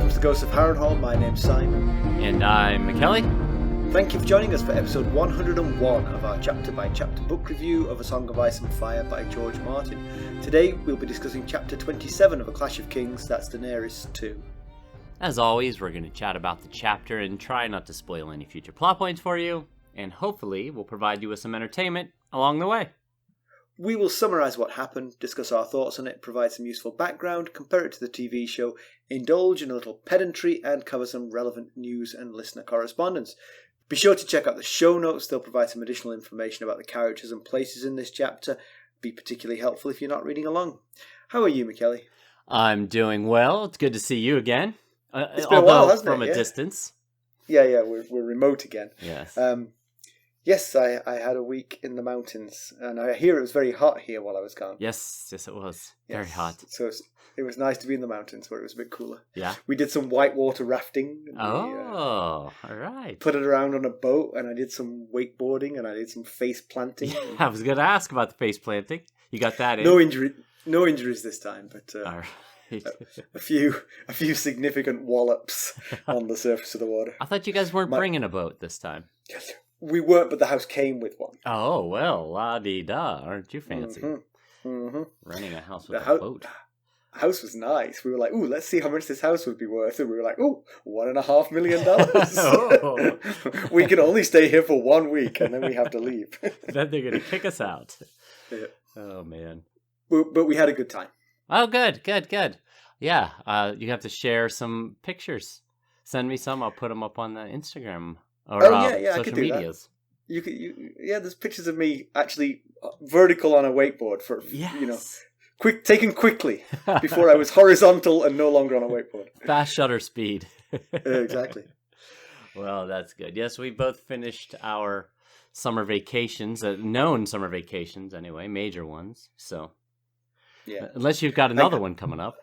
welcome to the Ghost of Harrenhal. My name's Simon. And I'm Mackelly. Thank you for joining us for episode 101 of our chapter-by-chapter book review of A Song of Ice and Fire by George Martin. Today we'll be discussing chapter 27 of A Clash of Kings, that's Daenerys 2. As always, we're going to chat about the chapter and try not to spoil any future plot points for you, and hopefully we'll provide you with some entertainment along the way. We will summarise what happened, discuss our thoughts on it, provide some useful background, compare it to the TV show, indulge in a little pedantry, and cover some relevant news and listener correspondence. Be sure to check out the show notes, they'll provide some additional information about the characters and places in this chapter. Be particularly helpful if you're not reading along. How are you, Mackelly? I'm doing well. It's good to see you again. It's been a while, hasn't from it? a distance. Yeah, we're remote again. Yes. Yes, I had a week in the mountains, and I hear it was very hot here while I was gone. Yes, it was. Very hot. So it was nice to be in the mountains where it was a bit cooler. Yeah. We did some whitewater rafting. And all right. Put it around on a boat, and I did some wakeboarding, and I did some face planting. Yeah, I was going to ask about the face planting. You got that in? No injuries this time, but all right. a few significant wallops on the surface of the water. I thought you guys weren't bringing a boat this time. We weren't, but the house came with one. Oh, well, la-dee-da. Aren't you fancy? Mm-hmm. Renting a house with a boat. The house was nice. We were like, ooh, let's see how much this house would be worth. And we were like, ooh, $1.5 million. Oh. We can only stay here for 1 week, and then we have to leave. Then they're going to kick us out. Yeah. Oh, man. But we had a good time. Oh, good. Yeah, you have to share some pictures. Send me some. I'll put them up on the Instagram or I social could do medias. That. There's pictures of me actually vertical on a wakeboard for taken quickly before I was horizontal and no longer on a wakeboard. Fast shutter speed. Exactly. Well, that's good. Yes, we both finished our summer vacations, known summer vacations anyway, major ones. So, yeah. Unless you've got another one coming up.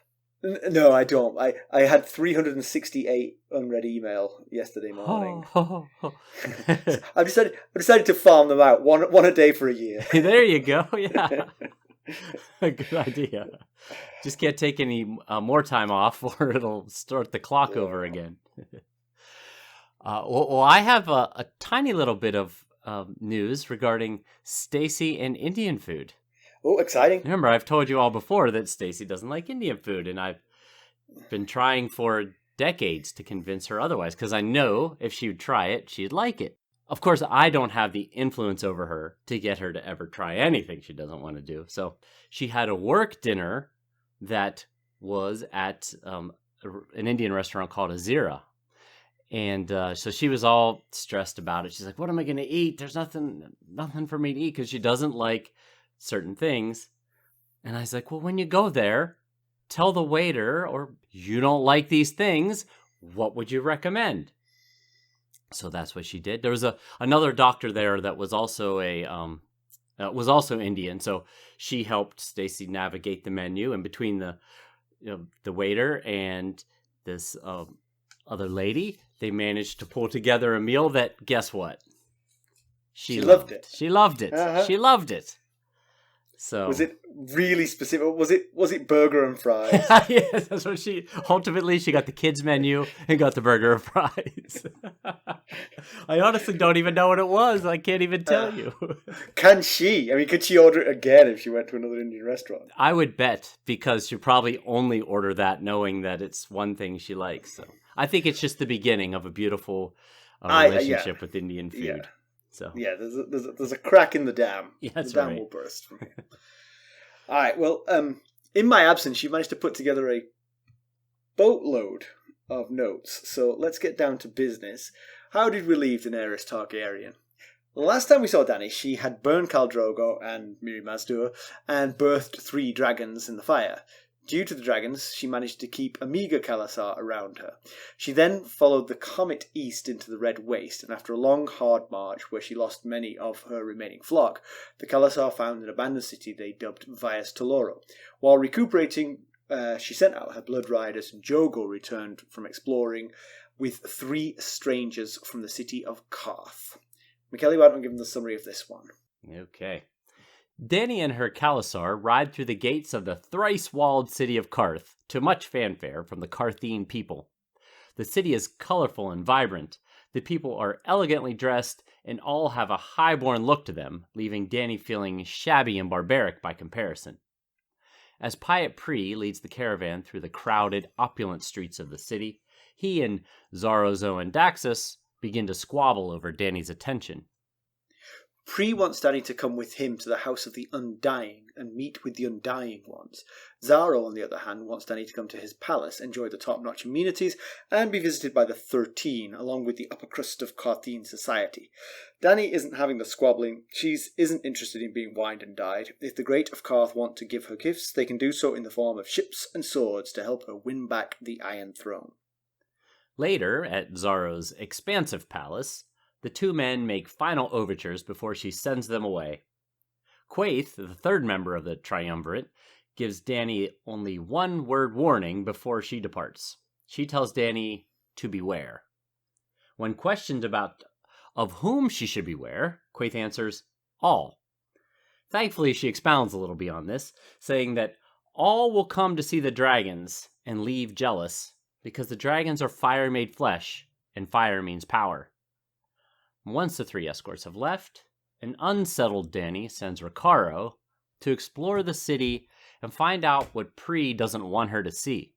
No, I don't. I had 368 unread email yesterday morning. I decided to farm them out, one a day for a year. There you go. Yeah, good idea. Just can't take any more time off, or it'll start the clock over again. Well, I have a tiny little bit of news regarding Stacey and Indian food. Oh, exciting. Remember, I've told you all before that Stacey doesn't like Indian food, and I've been trying for decades to convince her otherwise, because I know if she would try it, she'd like it. Of course, I don't have the influence over her to get her to ever try anything she doesn't want to do. So she had a work dinner that was at an Indian restaurant called Xaro. And so she was all stressed about it. She's like, what am I going to eat? There's nothing for me to eat, because she doesn't like certain things. And I was like, well, when you go there, tell the waiter, or you don't like these things, what would you recommend? So that's what she did. There was another doctor there that was also Indian, so she helped Stacey navigate the menu, and between the waiter and this other lady, they managed to pull together a meal that, guess what? She loved it. She loved it. Uh-huh. She loved it. So was it really specific? Was it burger and fries? Yes, that's what she got the kids menu and got the burger and fries. I honestly don't even know what it was. I can't even tell you. Can she? I mean, could she order it again if she went to another Indian restaurant? I would bet, because she'll probably only order that knowing that it's one thing she likes. So I think it's just the beginning of a beautiful relationship with Indian food. Yeah. So yeah, there's a crack in the dam. Yeah, that's the dam will burst from here. All right. Well, in my absence, she managed to put together a boatload of notes. So let's get down to business. How did we leave Daenerys Targaryen? Last time we saw Dany, she had burned Khal Drogo and Mirri Maz Duur and birthed 3 dragons in the fire. Due to the dragons, she managed to keep a meager khalasar around her. She then followed the comet east into the Red Waste, and after a long, hard march where she lost many of her remaining flock, the khalasar found an abandoned city they dubbed Vaes Tolorro. While recuperating, she sent out her blood riders, and Jogo returned from exploring with 3 strangers from the city of Qarth. Mackelly, why don't we give them the summary of this one? Okay. Dany and her khalasar ride through the gates of the thrice-walled city of Qarth, to much fanfare from the Qarthine people. The city is colorful and vibrant. The people are elegantly dressed and all have a highborn look to them, leaving Dany feeling shabby and barbaric by comparison. As Pyat Pree leads the caravan through the crowded, opulent streets of the city, he and Xaro and Daxos begin to squabble over Dany's attention. Pree wants Dany to come with him to the House of the Undying and meet with the Undying ones. Xaro, on the other hand, wants Dany to come to his palace, enjoy the top-notch amenities, and be visited by the 13, along with the upper crust of Qarthian society. Dany isn't having the squabbling. She isn't interested in being wined and dined. If the Great of Qarth want to give her gifts, they can do so in the form of ships and swords to help her win back the Iron Throne. Later, at Xaro's expansive palace, the two men make final overtures before she sends them away. Quaithe, the third member of the triumvirate, gives Dany only one-word warning before she departs. She tells Dany to beware. When questioned about of whom she should beware, Quaithe answers, all. Thankfully, she expounds a little beyond this, saying that all will come to see the dragons and leave jealous, because the dragons are fire made flesh, and fire means power. Once the three escorts have left, an unsettled Dany sends Xaro to explore the city and find out what Pree doesn't want her to see.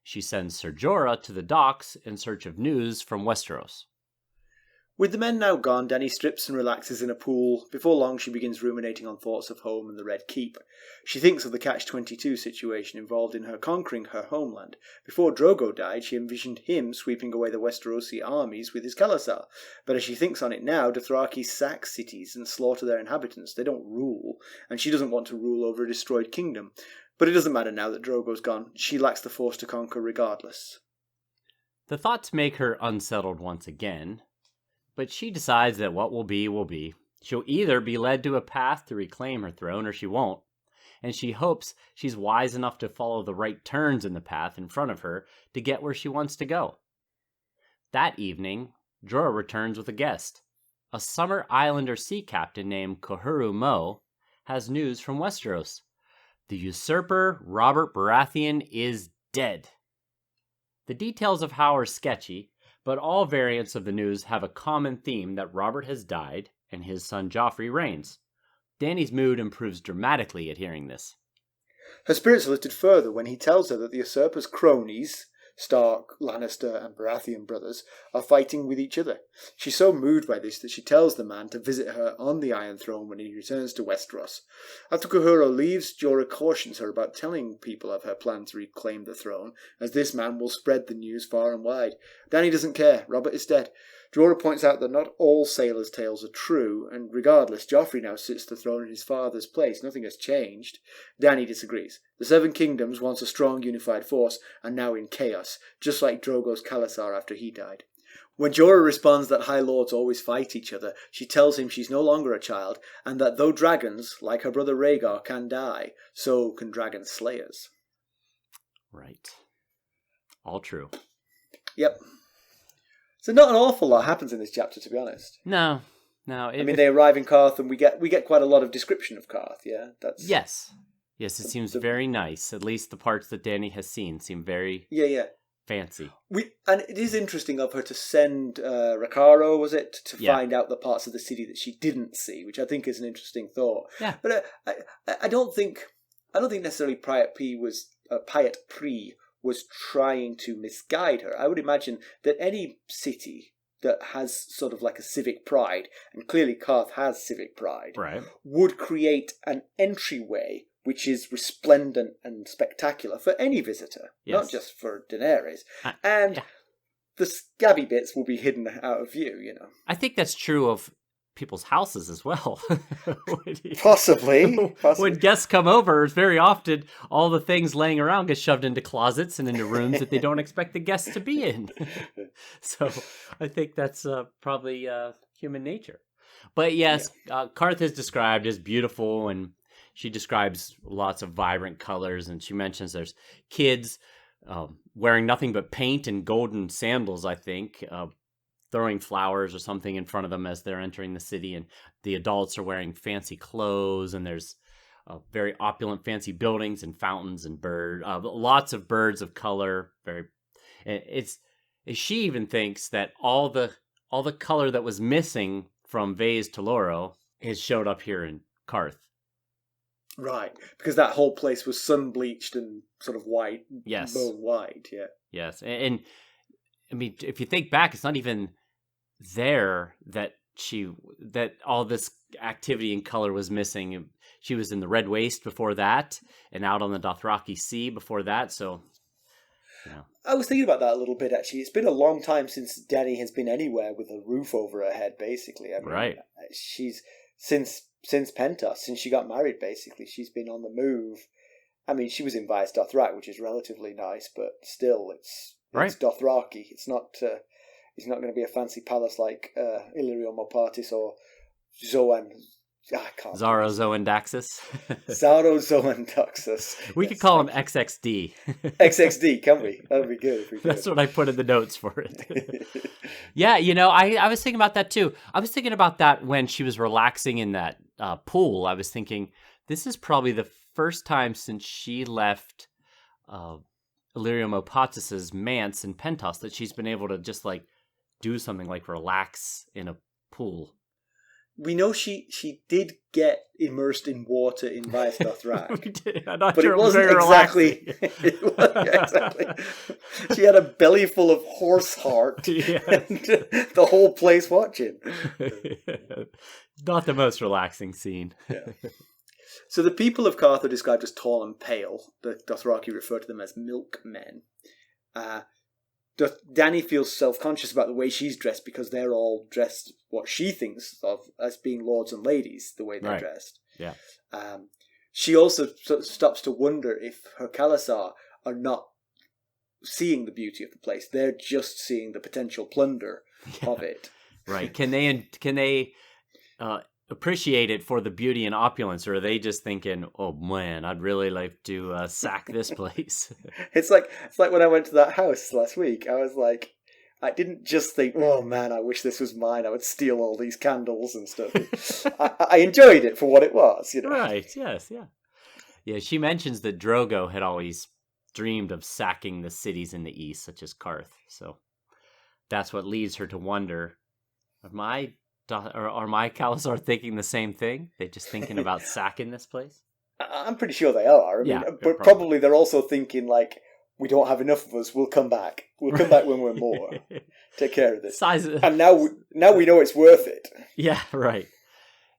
She sends Ser Jorah to the docks in search of news from Westeros. With the men now gone, Dany strips and relaxes in a pool. Before long, she begins ruminating on thoughts of home and the Red Keep. She thinks of the Catch-22 situation involved in her conquering her homeland. Before Drogo died, she envisioned him sweeping away the Westerosi armies with his khalasar. But as she thinks on it now, Dothraki sack cities and slaughter their inhabitants. They don't rule, and she doesn't want to rule over a destroyed kingdom. But it doesn't matter now that Drogo's gone. She lacks the force to conquer regardless. The thoughts make her unsettled once again, but she decides that what will be will be. She'll either be led to a path to reclaim her throne or she won't, and she hopes she's wise enough to follow the right turns in the path in front of her to get where she wants to go. That evening, Jorah returns with a guest. A Summer Islander sea captain named Kohuru Mo has news from Westeros. The usurper Robert Baratheon is dead. The details of how are sketchy, but all variants of the news have a common theme that Robert has died and his son Joffrey reigns. Dany's mood improves dramatically at hearing this. Her spirits are lifted further when he tells her that the usurper's cronies, Stark, Lannister and Baratheon brothers, are fighting with each other. She's so moved by this that she tells the man to visit her on the Iron Throne when he returns to Westeros. After Kohuru leaves, Jorah cautions her about telling people of her plan to reclaim the throne, as this man will spread the news far and wide. Dany doesn't care. Robert is dead. Jorah points out that not all sailors' tales are true, and regardless, Joffrey now sits the throne in his father's place. Nothing has changed. Dany disagrees. The Seven Kingdoms, once a strong unified force, are now in chaos, just like Drogo's khalasar after he died. When Jorah responds that High Lords always fight each other, she tells him she's no longer a child, and that though dragons, like her brother Rhaegar, can die, so can dragon slayers. Right. All true. Yep. So not an awful lot happens in this chapter, to be honest. No. They arrive in Qarth, and we get quite a lot of description of Qarth. Yeah, that's yes. It seems very nice. At least the parts that Dany has seen seem very fancy. And it is interesting of her to send Xaro, was it, to find out the parts of the city that she didn't see, which I think is an interesting thought. Yeah. But I don't think necessarily Pyat Pree was trying to misguide her. I would imagine that any city that has sort of like a civic pride, and clearly Qarth has civic pride, right, would create an entryway which is resplendent and spectacular for any visitor, not just for Daenerys. The scabby bits will be hidden out of view, you know. I think that's true of people's houses as well. Possibly. When guests come over, very often all the things laying around get shoved into closets and into rooms that they don't expect the guests to be in. So I think that's probably human nature. But yes, Qarth is described as beautiful, and she describes lots of vibrant colors, and she mentions there's kids wearing nothing but paint and golden sandals, I think, throwing flowers or something in front of them as they're entering the city, and the adults are wearing fancy clothes, and there's very opulent fancy buildings and fountains and lots of birds of color. It's she even thinks that all the color that was missing from Vaes Tolorro has showed up here in Qarth. Right, because that whole place was sun-bleached and sort of white, Yes. bone white, yeah. Yes, and I mean, if you think back, it's not even there that all this activity and color was missing. She was in the Red Waste before that, and out on the Dothraki Sea before that, so... I was thinking about that a little bit, actually. It's been a long time since Dany has been anywhere with a roof over her head, basically. I mean, right. She's, since Pentos, since she got married, basically, she's been on the move. I mean, she was in Vaes Dothrak, which is relatively nice, but still, it's Dothraki. It's not going to be a fancy palace like Illyrio Mopatis or Xhoan. Xaro, Xhoan, Daxos. Xaro, Xhoan, Daxos. We could call him XXD. XXD, can we? That would be good if we could. That's what I put in the notes for it. Yeah, I was thinking about that too. I was thinking about that when she was relaxing in that pool. I was thinking, this is probably the first time since she left Illyrio Mopatis' manse in Pentos that she's been able to just like do something like relax in a pool. We know she did get immersed in water in Vaes Dothrak. But it wasn't exactly. Exactly. She had a belly full of horse heart, and the whole place watching. Not the most relaxing scene. Yeah. So the people of Qarth are described as tall and pale. The Dothraki refer to them as milkmen. Dany feels self-conscious about the way she's dressed because they're all dressed what she thinks of as being lords and ladies, the way they're dressed. Yeah. She also stops to wonder if her khalasar are not seeing the beauty of the place. They're just seeing the potential plunder of it. Right. Can they appreciate it for the beauty and opulence, or are they just thinking, oh man, I'd really like to sack this place? It's like when I went to that house last week. I was like, I didn't just think, oh man, I wish this was mine. I would steal all these candles and stuff. I enjoyed it for what it was, Right, yes, yeah. Yeah, she mentions that Drogo had always dreamed of sacking the cities in the east, such as Qarth. So that's what leads her to wonder, are my khalasar thinking the same thing? They're just thinking about sacking this place? I'm pretty sure they are. I mean, but probably they're also thinking, like, we don't have enough of us, we'll come back. We'll come back when we're more. Take care of this. And now we know it's worth it. Yeah, right.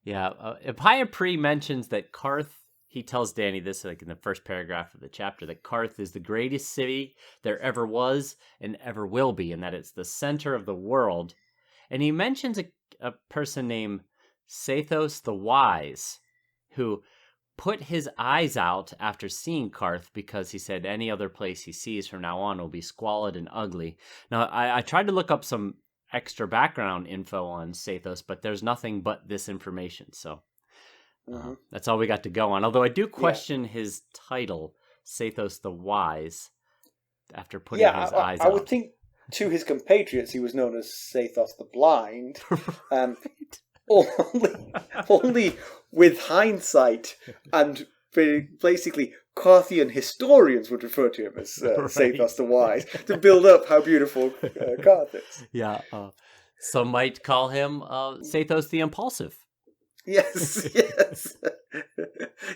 Yeah. Pyat Pree mentions that Qarth, he tells Dany this like in the first paragraph of the chapter, that Qarth is the greatest city there ever was and ever will be, and that it's the center of the world. And he mentions a person named Sathos the Wise, who put his eyes out after seeing Qarth because he said any other place he sees from now on will be squalid and ugly. Now, I tried to look up some extra background info on Sathos, but there's nothing but this information, so that's all we got to go on. Although I do question his title, Sathos the Wise, after putting his eyes out. I would think to his compatriots he was known as Sathos the Blind. Only with hindsight, and basically Qarthian historians would refer to him as Sathos the Wise to build up how beautiful Qarth is. Yeah, some might call him Sathos the Impulsive. Yes.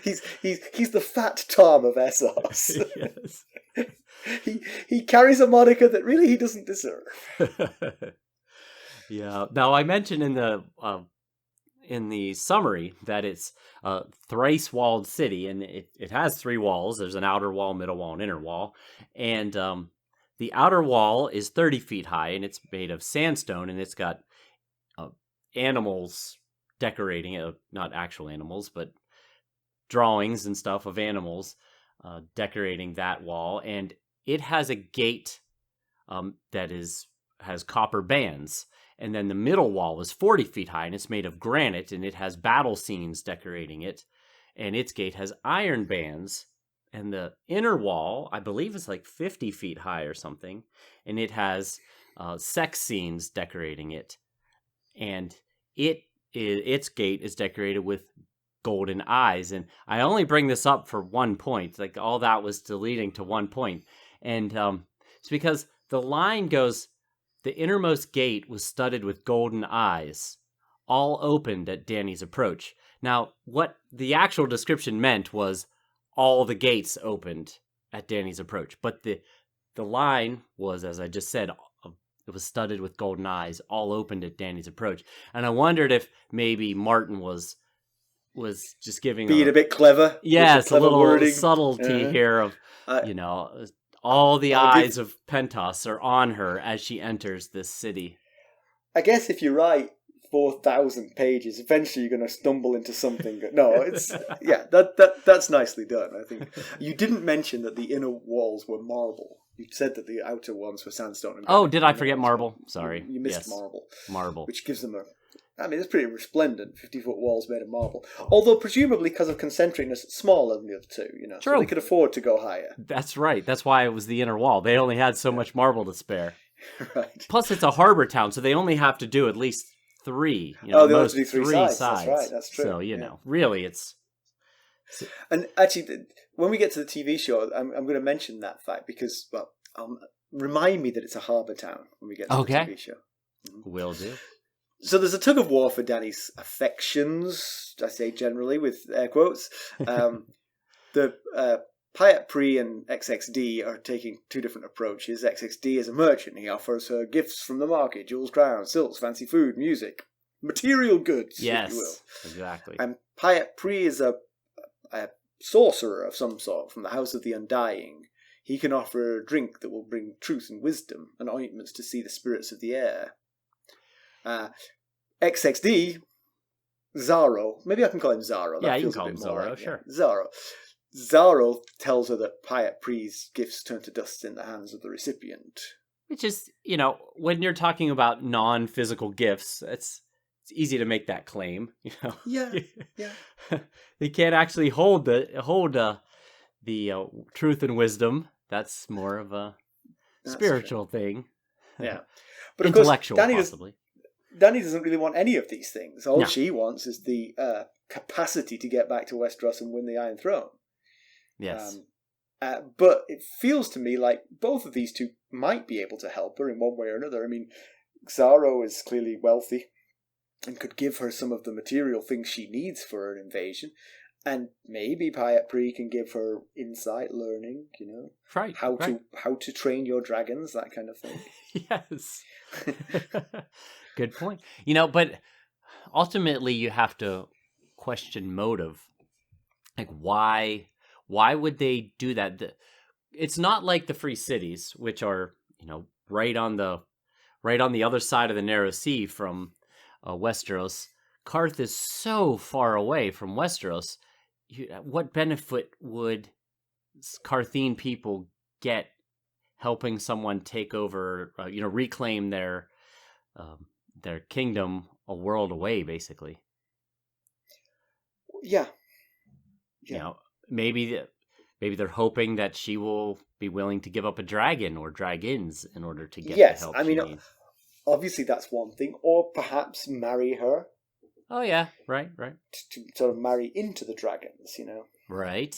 He's the fat Tom of Essos. Yes. He carries a moniker that really he doesn't deserve. Yeah. Now I mentioned in the summary that it's a thrice walled city, and it has 3 walls. There's an outer wall, middle wall, and inner wall. And the outer wall is 30 feet high, and it's made of sandstone, and it's got animals decorating it, not actual animals, but drawings and stuff of animals decorating that wall. And it has a gate that has copper bands. And then the middle wall is 40 feet high, and it's made of granite, and it has battle scenes decorating it. And its gate has iron bands. And the inner wall, I believe, is like 50 feet high or something. And it has sex scenes decorating it. And its gate is decorated with golden eyes. And I only bring this up for one point. Like, all that was leading to one point. And it's because the line goes The innermost gate was studded with golden eyes, all opened at Dany's approach. Now, what the actual description meant was all the gates opened at Dany's approach. But the line was, as I just said, it was studded with golden eyes, all opened at Dany's approach. And I wondered if maybe Martin was just giving being a bit clever. Yes, a little wording. subtlety here of, all the eyes of Pentos are on her as she enters this city. I guess if you write 4,000 pages, eventually you're going to stumble into something. No, it's that's nicely done. I think you didn't mention that the inner walls were marble. You said that the outer ones were sandstone. And did I forget marble? Sorry, you missed marble. Marble, which gives them it's pretty resplendent. 50-foot walls made of marble, although presumably because of concentricness, smaller than the other two. True. So they could afford to go higher. That's right. That's why it was the inner wall. They only had so much marble to spare. Right. Plus, it's a harbor town, so they only have to do at least 3. They have to do three sides. That's right. That's true. So really, it's. And actually, when we get to the TV show, I'm going to mention that fact because, remind me that it's a harbour town when we get to the TV show. Will do. So there's a tug of war for Dany's affections, I say generally with air quotes. The Pyat, Pree and XXD are taking two different approaches. XXD is a merchant. He offers her gifts from the market, jewels, crowns, silks, fancy food, music, material goods, if you will. Exactly. And Pyat Pree is a sorcerer of some sort from the House of the Undying. He can offer a drink that will bring truth and wisdom and ointments to see the spirits of the air. XXD, Xaro, maybe I can call him Xaro. You can call him Xaro, sure. Xaro tells her that Pyat Pree's gifts turn to dust in the hands of the recipient. Which is, when you're talking about non-physical gifts, it's easy to make that claim. Yeah. They can't actually hold the truth and wisdom. That's more of a spiritual thing. Yeah, but intellectual, of course, possibly. Dany doesn't really want any of these things. All she wants is the capacity to get back to Westeros and win the Iron Throne. Yes. But it feels to me like both of these two might be able to help her in one way or another. I mean, Xaro is clearly wealthy and could give her some of the material things she needs for an invasion. And maybe Pyat Pree can give her insight, learning, right, how to train your dragons, that kind of thing. Yes. Good point. But ultimately you have to question motive. Like why would they do that? It's not like the Free Cities, which are, right on the other side of the Narrow Sea from Westeros. Qarth is so far away from Westeros. What benefit would Qarthine people get helping someone take over, reclaim their kingdom a world away, basically? Yeah. Maybe they're hoping that she will be willing to give up a dragon or dragons in order to get the help she needs. Obviously that's one thing, or perhaps marry her. Oh yeah, right. To sort of marry into the dragons, Right.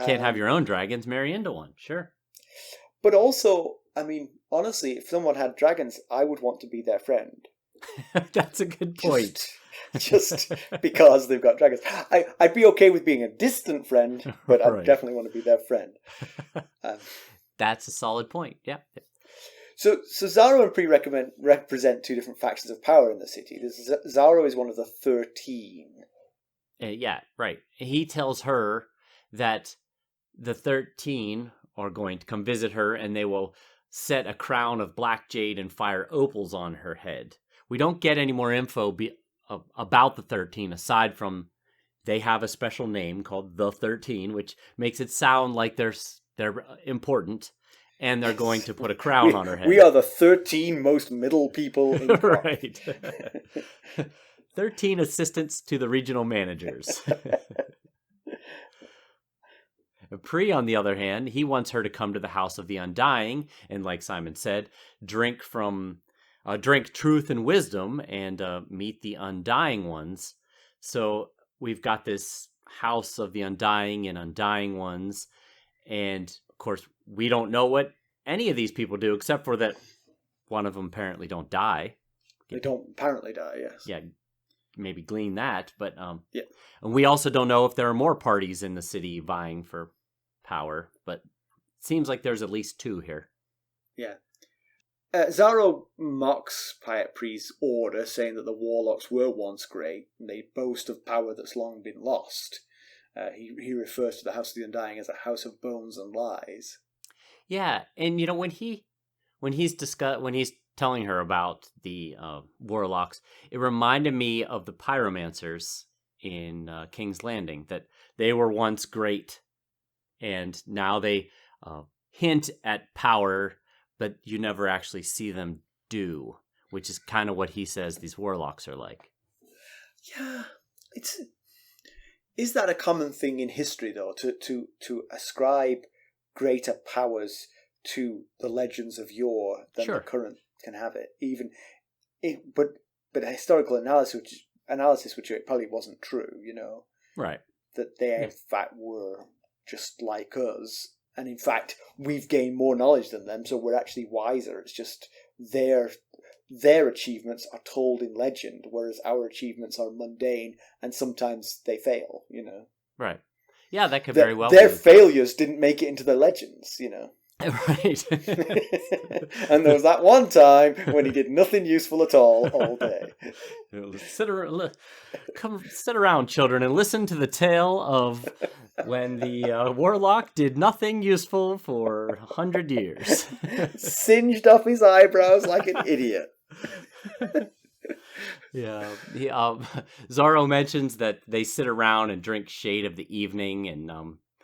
Can't have your own dragons, marry into one, sure. But also, honestly, if someone had dragons, I would want to be their friend. That's a good point. Just because they've got dragons. I'd be okay with being a distant friend, but I definitely want to be their friend. That's a solid point, yeah. So Xaro and Pree represent two different factions of power in the city. Xaro is one of the 13. Yeah, right. He tells her that the 13 are going to come visit her and they will set a crown of black jade and fire opals on her head. We don't get any more info about the 13 aside from they have a special name called the 13, which makes it sound like they're important. And they're going to put a crown on her head. We are the 13 most middle people in Qarth. Right. 13 assistants to the regional managers. Pree, on the other hand, he wants her to come to the House of the Undying, and like Simon said, drink truth and wisdom, and meet the Undying ones. So we've got this House of the Undying and Undying ones, and of course, we don't know what any of these people do, except for that one of them apparently don't die. They don't apparently die, yes. Yeah, maybe glean that. But yeah. And we also don't know if there are more parties in the city vying for power, but it seems like there's at least 2 here. Yeah. Xaro mocks Pyat Pree's order, saying that the warlocks were once great, and they boast of power that's long been lost. He refers to the House of the Undying as a house of bones and lies. Yeah, and when he's telling her about the warlocks, it reminded me of the pyromancers in King's Landing, that they were once great, and now they hint at power, but you never actually see them do, which is kind of what he says these warlocks are like. Yeah, is that a common thing in history, though, to ascribe greater powers to the legends of yore than Sure. the current can have it? But historical analysis, which it probably wasn't true, Right. that they in fact were just like us. And in fact, we've gained more knowledge than them, so we're actually wiser. It's just their achievements are told in legend, whereas our achievements are mundane, and sometimes they fail, Right. Yeah, that could very well their be. failures didn't make it into the legends, Right. And there was that one time when he did nothing useful at all day. Sit around, children, and listen to the tale of when the warlock did nothing useful for 100 years. Singed off his eyebrows like an idiot. Yeah. Xaro mentions that they sit around and drink Shade of the Evening, and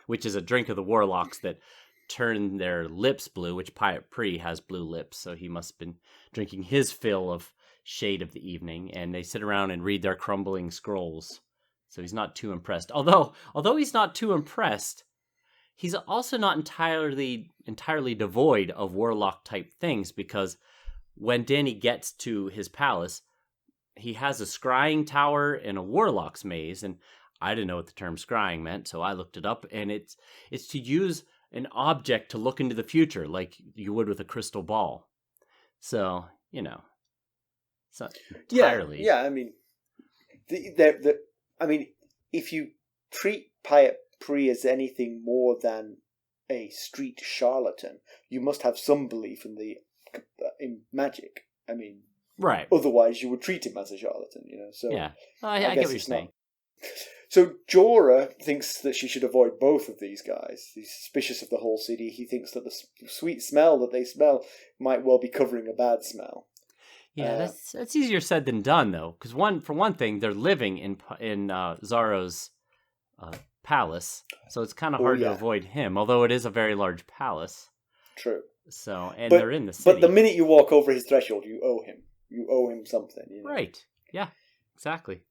which is a drink of the warlocks that turn their lips blue, which Pyat Pree has blue lips, so he must have been drinking his fill of Shade of the Evening, and they sit around and read their crumbling scrolls. So he's not too impressed. Although he's not too impressed, he's also not entirely devoid of warlock type things, because when Dany gets to his palace, he has a scrying tower and a warlock's maze, and I didn't know what the term scrying meant, so I looked it up, and it's to use an object to look into the future, like you would with a crystal ball. So, it's not entirely... Yeah, I mean, if you treat Pyat Pree as anything more than a street charlatan, you must have some belief in magic. I mean, right. Otherwise, you would treat him as a charlatan, So yeah, I get what you're saying. So Jorah thinks that she should avoid both of these guys. He's suspicious of the whole city. He thinks that the sweet smell that they smell might well be covering a bad smell. Yeah, that's easier said than done, though, because for one thing, they're living in Xaro's palace, so it's kind of hard to avoid him. Although it is a very large palace. True. So, they're in the city. But the minute you walk over his threshold, you owe him. You owe him something. Right. Yeah. Exactly.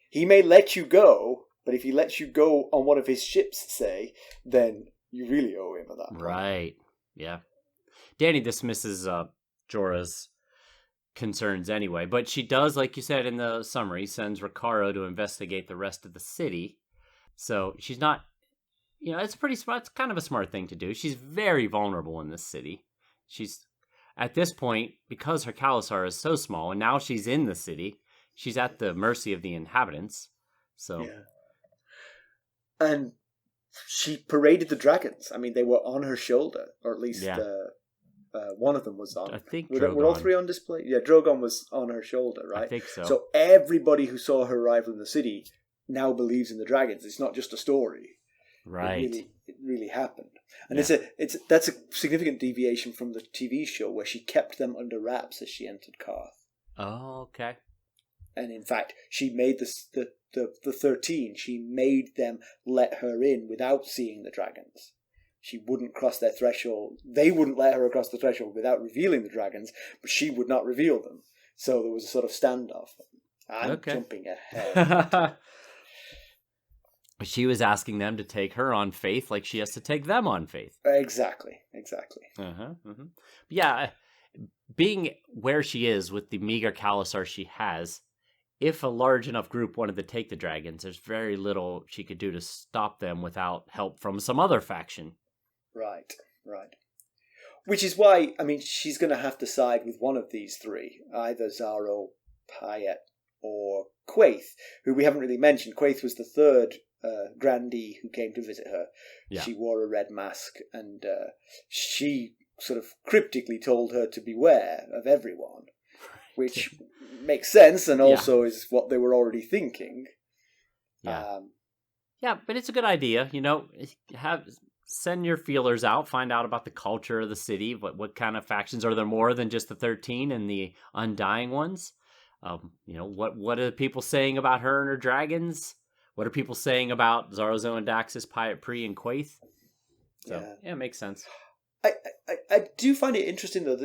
He may let you go, but if he lets you go on one of his ships, say, then you really owe him at that point. Right. Yeah. Dany dismisses Jorah's concerns anyway, but she does, like you said in the summary, sends Ricardo to investigate the rest of the city. So she's not, it's pretty smart. It's kind of a smart thing to do. She's very vulnerable in this city. She's, at this point, because her khalasar is so small, and now she's in the city, she's at the mercy of the inhabitants. So, yeah. And she paraded the dragons. I mean, they were on her shoulder, or at least one of them was on. I think were all 3 on display? Yeah, Drogon was on her shoulder, right? I think so. So everybody who saw her arrival in the city now believes in the dragons. It's not just a story. Right. It really happened. And that's a significant deviation from the TV show where she kept them under wraps as she entered Qarth. Oh, okay. And in fact, she made the 13. She made them let her in without seeing the dragons. She wouldn't cross their threshold. They wouldn't let her across the threshold without revealing the dragons, but she would not reveal them. So there was a sort of standoff. I'm jumping ahead. She was asking them to take her on faith like she has to take them on faith. Exactly. Yeah, being where she is with the meager khalasar she has, if a large enough group wanted to take the dragons, there's very little she could do to stop them without help from some other faction. Right. Which is why, I mean, she's going to have to side with one of these three, either Xaro, Pyat, or Quaithe, who we haven't really mentioned. Quaithe was the third grandee who came to visit her. Yeah. She wore a red mask, and she sort of cryptically told her to beware of everyone, which makes sense and also is what they were already thinking. Yeah. But it's a good idea, send your feelers out, find out about the culture of the city, what kind of factions. Are there more than just the 13 and the Undying ones? What are people saying about her and her dragons? What are people saying about Xaro and Daxos, Pyat, Pree, and Quaithe? So, it makes sense. I do find it interesting, though,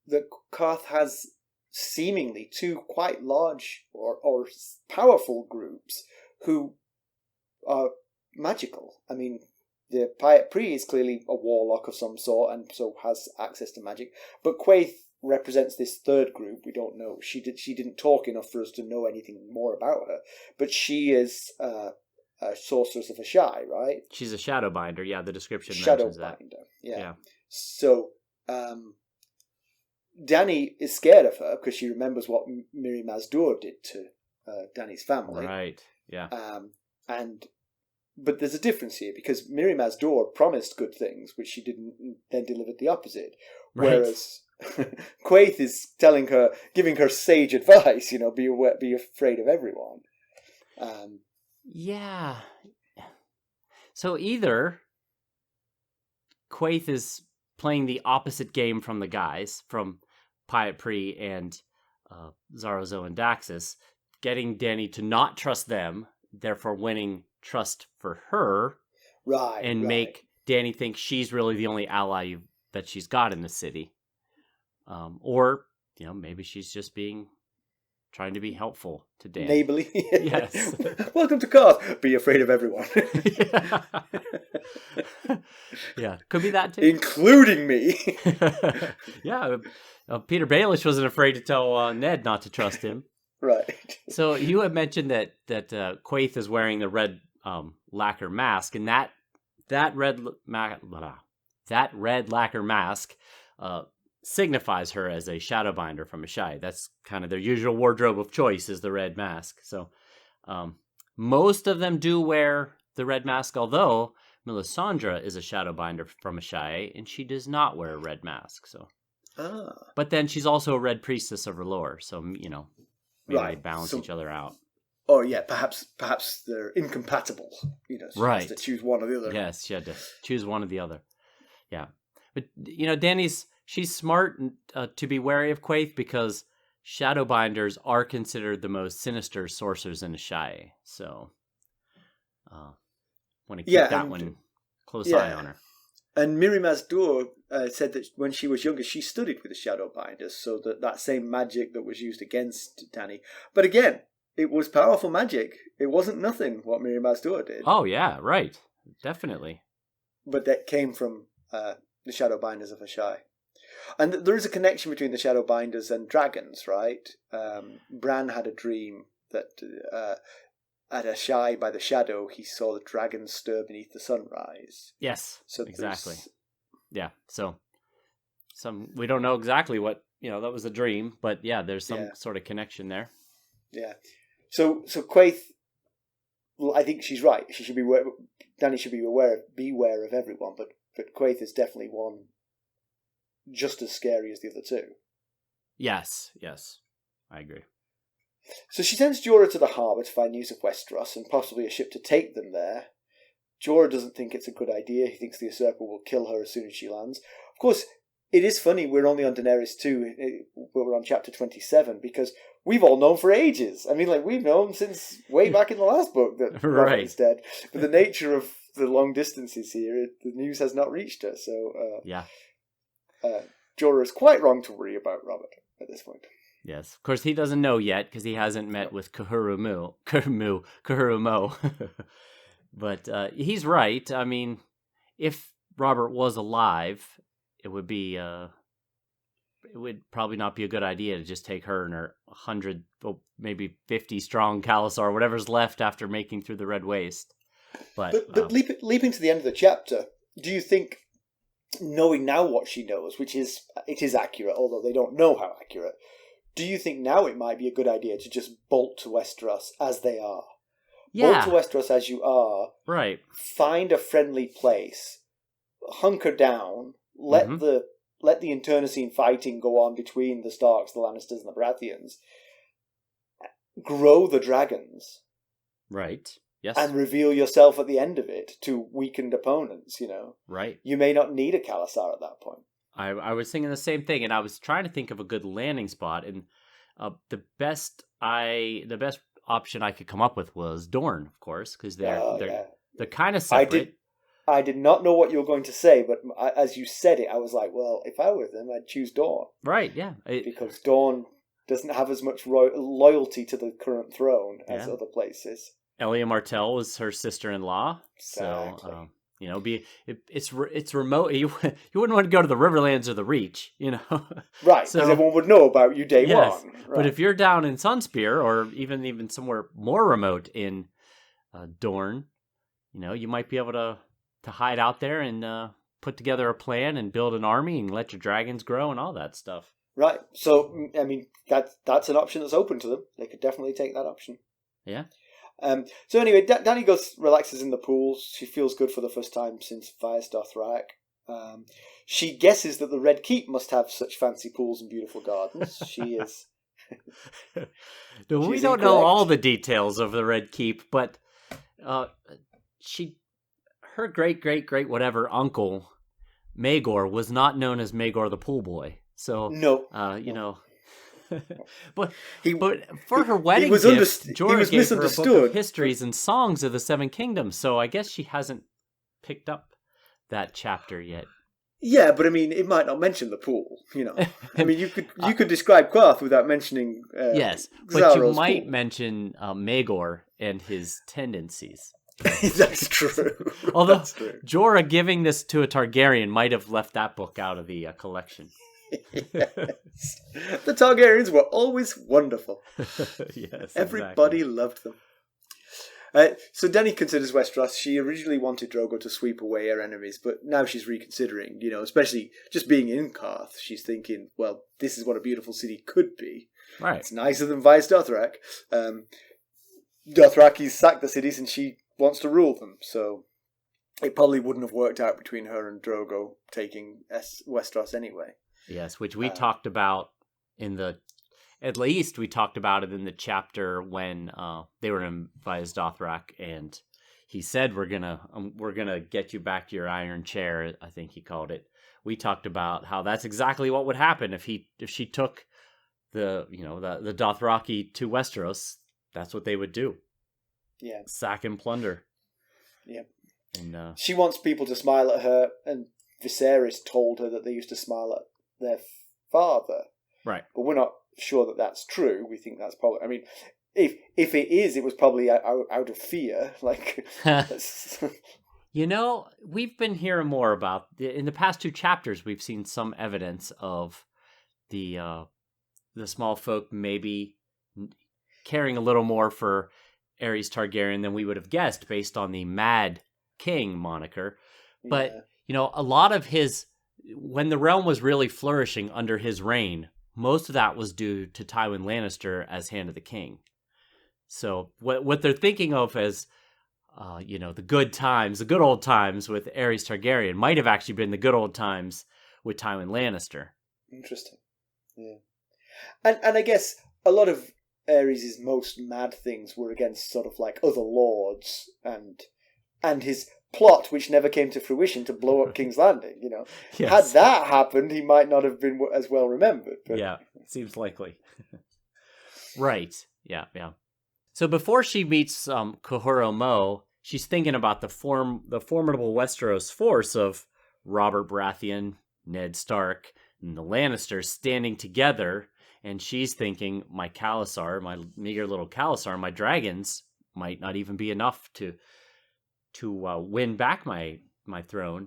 that Qarth has seemingly two quite large or powerful groups who are magical. I mean, the Pyat Pree is clearly a warlock of some sort and so has access to magic. But Quaithe represents this third group. We don't know. She didn't talk enough for us to know anything more about her. But she is a sorceress of Ashai, right? She's a Shadowbinder. Yeah, the description mentions that. Shadowbinder. Yeah. So Dany is scared of her because she remembers what Mirri Maz Duur did to Dany's family. Right. Yeah. But there's a difference here because Mirri Maz Duur promised good things, which she didn't, then delivered the opposite. Right. Whereas Quaithe is giving her sage advice. Be afraid of everyone. Yeah. So either Quaithe is playing the opposite game from the guys, from Pyat Pree and Xaro and Daxos, getting Dany to not trust them, therefore winning trust for her, and make Dany think she's really the only ally that she's got in the city, or maybe she's just trying to be helpful to Dany. Neighborly. Yes. Welcome to Qarth. Be afraid of everyone. Yeah, could be that too, including me. Yeah, Peter Baelish wasn't afraid to tell Ned not to trust him. Right. So you had mentioned that Quaithe is wearing the red lacquer mask, and that red lacquer mask signifies her as a Shadowbinder from Ashai. That's kind of their usual wardrobe of choice, is the red mask. So most of them do wear the red mask, although Melisandre is a Shadowbinder from Ashai, and she does not wear a red mask. So, but then she's also a red priestess of R'hllor, so maybe they balance each other out. Oh yeah, perhaps they're incompatible. She has to choose one or the other. Yes, she had to choose one or the other. Yeah, but she's smart to be wary of Quaithe because Shadowbinders are considered the most sinister sorcerers in Ashai. So, want to keep that one close eye on her. And Mirri Maz Duur said that when she was younger, she studied with the Shadowbinders, so that same magic that was used against Dany. But again, it was powerful magic. It wasn't nothing what Mirri Maz Duur did. Oh yeah, right, definitely. But that came from the Shadowbinders of Ashai. And there is a connection between the Shadowbinders and dragons, right? Bran had a dream that at Ashai by the shadow, he saw the dragons stir beneath the sunrise. Yes, so exactly. Yeah, so we don't know exactly what, that was a dream, but yeah, there's some sort of connection there. Yeah. So Quaithe, well, I think she's right. Dany should beware of everyone, but Quaithe is definitely one just as scary as the other two. Yes, I agree. So she sends Jorah to the harbour to find news of Westeros and possibly a ship to take them there. Jorah doesn't think it's a good idea. He thinks the usurper will kill her as soon as she lands. Of course, it is funny we're only on Daenerys 2, we're on chapter 27, because we've all known for ages. I mean, we've known since way back in the last book that Robert is dead. But the nature of the long distances here, the news has not reached her. So Jorah is quite wrong to worry about Robert at this point. Yes, of course he doesn't know yet because he hasn't met with Kahuru Mo. But he's right. I mean, if Robert was alive, it would probably not be a good idea to just take her and her 100, maybe 50 strong khalasar, whatever's left after making through the Red Waste. But leaping to the end of the chapter, do you think knowing now what she knows, it is accurate, although they don't know how accurate, do you think now it might be a good idea to just bolt to Westeros as they are? Yeah. Bolt to Westeros as you are. Right. Find a friendly place. Hunker down. Let the internecine fighting go on between the Starks, the Lannisters, and the Baratheons. Grow the dragons. Right. Yes. And reveal yourself at the end of it to weakened opponents, Right. You may not need a khalasar at that point. I was thinking the same thing, and I was trying to think of a good landing spot, and the best option I could come up with was Dorne, of course, because they're kind of separate. I did not know what you were going to say, but as you said it, I was like, well, if I were them, I'd choose Dorne. Right, yeah. Because Dorne doesn't have as much loyalty to the current throne as other places. Elia Martell was her sister-in-law, exactly. So it's remote. You wouldn't want to go to the Riverlands or the Reach, Right, because everyone would know about you day one. Right. But if you're down in Sunspear or even somewhere more remote in Dorne, you might be able to hide out there and put together a plan and build an army and let your dragons grow and all that stuff. Right. So I mean that's an option that's open to them. They could definitely take that option. Yeah. So anyway, Dany relaxes in the pool. She feels good for the first time since Vaes Tolorro. She guesses that the Red Keep must have such fancy pools and beautiful gardens. She is. We don't know all the details of the Red Keep, but her great whatever uncle Maegor was not known as Maegor the Pool Boy. So no. But for her wedding gift, Jorah gave her a book of histories and songs of the Seven Kingdoms. So I guess she hasn't picked up that chapter yet. Yeah, but I mean, it might not mention the pool. I mean, you could describe Qarth without mentioning. Yes, but Xaro's you might pool. Mention Maegor and his tendencies. That's true. Although That's true. Jorah giving this to a Targaryen might have left that book out of the collection. Yes. The Targaryens were always wonderful. Yes, everybody exactly. loved them. So Dany considers Westeros. She originally wanted Drogo to sweep away her enemies, but now she's reconsidering. Especially just being in Qarth, she's thinking, well, this is what a beautiful city could be. Right. It's nicer than Vaes Dothrak. Dothraki's sacked the cities, and she wants to rule them. So it probably wouldn't have worked out between her and Drogo taking Westeros anyway. Yes, which we talked about at least we talked about it in the chapter when they were in Vaes Dothrak, and he said, we're gonna get you back to your iron chair, I think he called it. We talked about how that's exactly what would happen if she took the Dothraki to Westeros. That's what they would do. Yeah. Sack and plunder. Yeah. And she wants people to smile at her, and Viserys told her that they used to smile at their father. Right. But we're not sure that that's true. We think that's probably... I mean, if it is, it was probably out of fear. Like... we've been hearing more about... In the past 2 chapters, we've seen some evidence of the small folk maybe caring a little more for Aerys Targaryen than we would have guessed based on the Mad King moniker. But, a lot of his... When the realm was really flourishing under his reign, most of that was due to Tywin Lannister as Hand of the King. So what they're thinking of as, the good old times with Aerys Targaryen might have actually been the good old times with Tywin Lannister. Interesting. Yeah. And I guess a lot of Aerys' most mad things were against sort of like other lords and his plot, which never came to fruition, to blow up King's Landing. Yes. Had that happened, he might not have been as well remembered. But... Yeah, seems likely. Right. Yeah. So before she meets Kahoro Mo, she's thinking about the formidable Westeros force of Robert Baratheon, Ned Stark, and the Lannisters standing together, and she's thinking, my meager little khalasar, my dragons might not even be enough to win back my throne.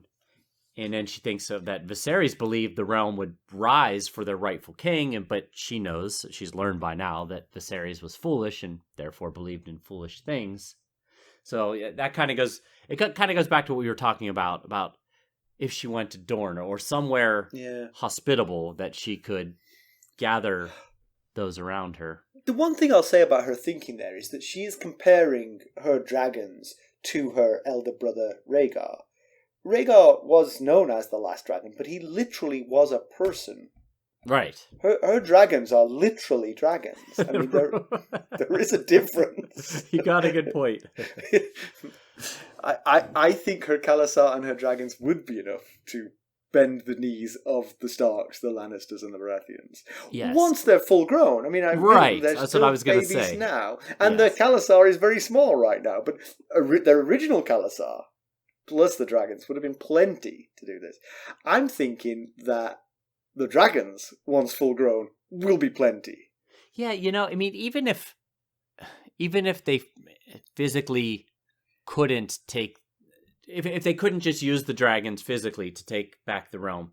And then she thinks that Viserys believed the realm would rise for their rightful king, but she knows, she's learned by now, that Viserys was foolish and therefore believed in foolish things. So that kind of goes back to what we were talking about if she went to Dorne or somewhere hospitable that she could gather those around her. The one thing I'll say about her thinking there is that she is comparing her dragons to her elder brother Rhaegar. Rhaegar was known as the last dragon, but he literally was a person. Right. Her dragons are literally dragons. I mean, there is a difference. You got a good point. I think her khalasar and her dragons would be enough to bend the knees of the Starks, the Lannisters, and the Baratheons. Yes. Once they're full grown. I mean, that's what I was going to say. Now, and the khalasar is very small right now, but their original khalasar plus the dragons would have been plenty to do this. I'm thinking that the dragons, once full grown, will be plenty. Yeah, I mean, even if they physically couldn't take, if they couldn't just use the dragons physically to take back the realm,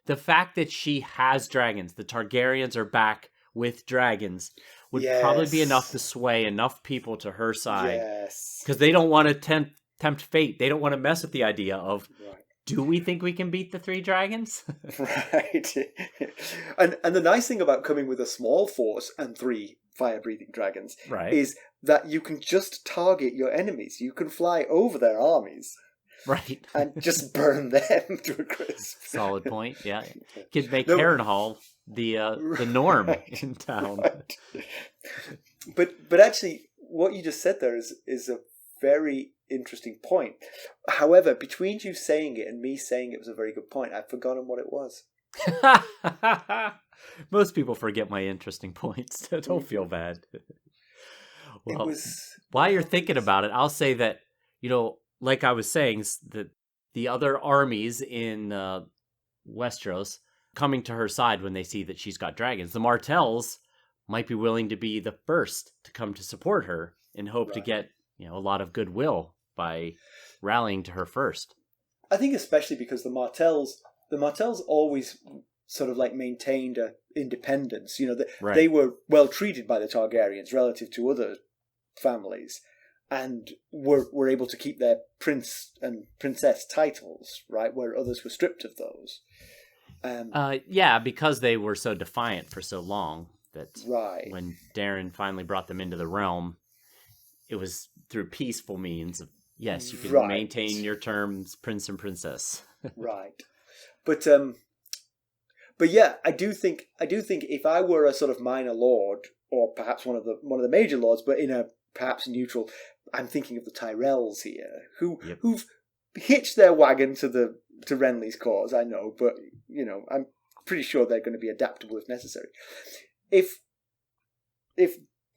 the fact that she has dragons, the Targaryens are back with dragons, would probably be enough to sway enough people to her side. Yes. Because they don't want to tempt fate. They don't want to mess with the idea of, do we think we can beat the 3 dragons? Right. And the nice thing about coming with a small force and 3 fire-breathing dragons is that you can just target your enemies. You can fly over their armies. Right. And just burn them to a crisp. Solid point, yeah. Could make Harrenhal the norm in town. Right. But actually, what you just said there is a very interesting point. However, between you saying it and me saying it was a very good point, I've forgotten what it was. Most people forget my interesting points. Don't feel bad. Well, while you're thinking about it, I'll say that, like I was saying, that the other armies in Westeros coming to her side when they see that she's got dragons, the Martells might be willing to be the first to come to support her in hope to get a lot of goodwill by rallying to her first. I think especially because the Martells always sort of like maintained a independence. They were well treated by the Targaryens relative to other families, and were able to keep their prince and princess titles, right, where others were stripped of those. Because they were so defiant for so long that when Daenerys finally brought them into the realm, it was through peaceful means of, yes, you can maintain your terms, prince and princess. Right. But yeah, I do think if I were a sort of minor lord, or perhaps one of the major lords, but in a perhaps neutral, I'm thinking of the Tyrells here, who've hitched their wagon to Renly's cause, I know, but I'm pretty sure they're going to be adaptable if necessary. If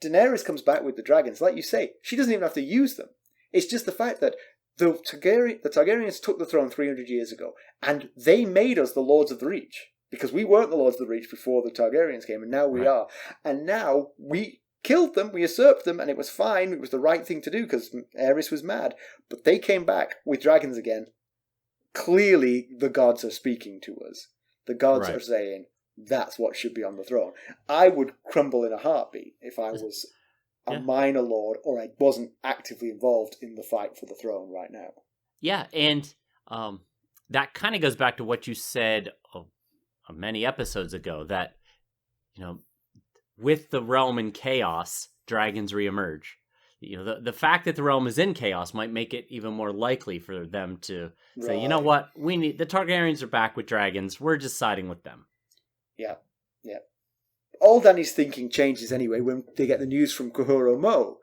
Daenerys comes back with the dragons, like you say, she doesn't even have to use them. It's just the fact that the Targaryens took the throne 300 years ago, and they made us the Lords of the Reach, because we weren't the Lords of the Reach before the Targaryens came, and now we are. And now we killed them, we usurped them, and it was fine, it was the right thing to do, because Aerys was mad. But they came back with dragons again. Clearly, the gods are speaking to us. The gods are saying, that's what should be on the throne. I would crumble in a heartbeat if I was a minor lord or I wasn't actively involved in the fight for the throne right now. Yeah, and that kind of goes back to what you said many episodes ago, that, with the realm in chaos, dragons reemerge. The fact that the realm is in chaos might make it even more likely for them to say, you know what, the Targaryens are back with dragons, we're just siding with them. Yeah. All Dany's thinking changes anyway when they get the news from Qohora Mo.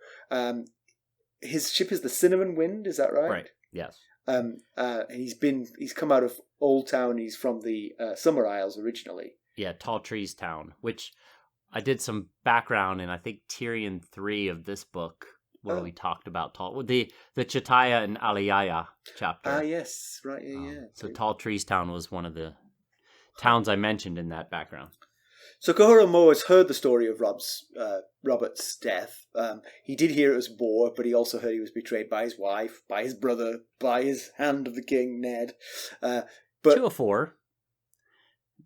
His ship is the Cinnamon Wind, is that right? Right, yes. And he's come out of Old Town, he's from the Summer Isles originally. Yeah, Tall Trees Town, which I did some background in, I think, Tyrion 3 of this book, where we talked about the Chitaya and Aliyaya chapter. Ah, yes, right, yeah. So Tall Trees Town was one of the towns I mentioned in that background. So Qohora Mo has heard the story of Robert's death. He did hear it was war, but he also heard he was betrayed by his wife, by his brother, by his hand of the king, Ned. But 2 of 4.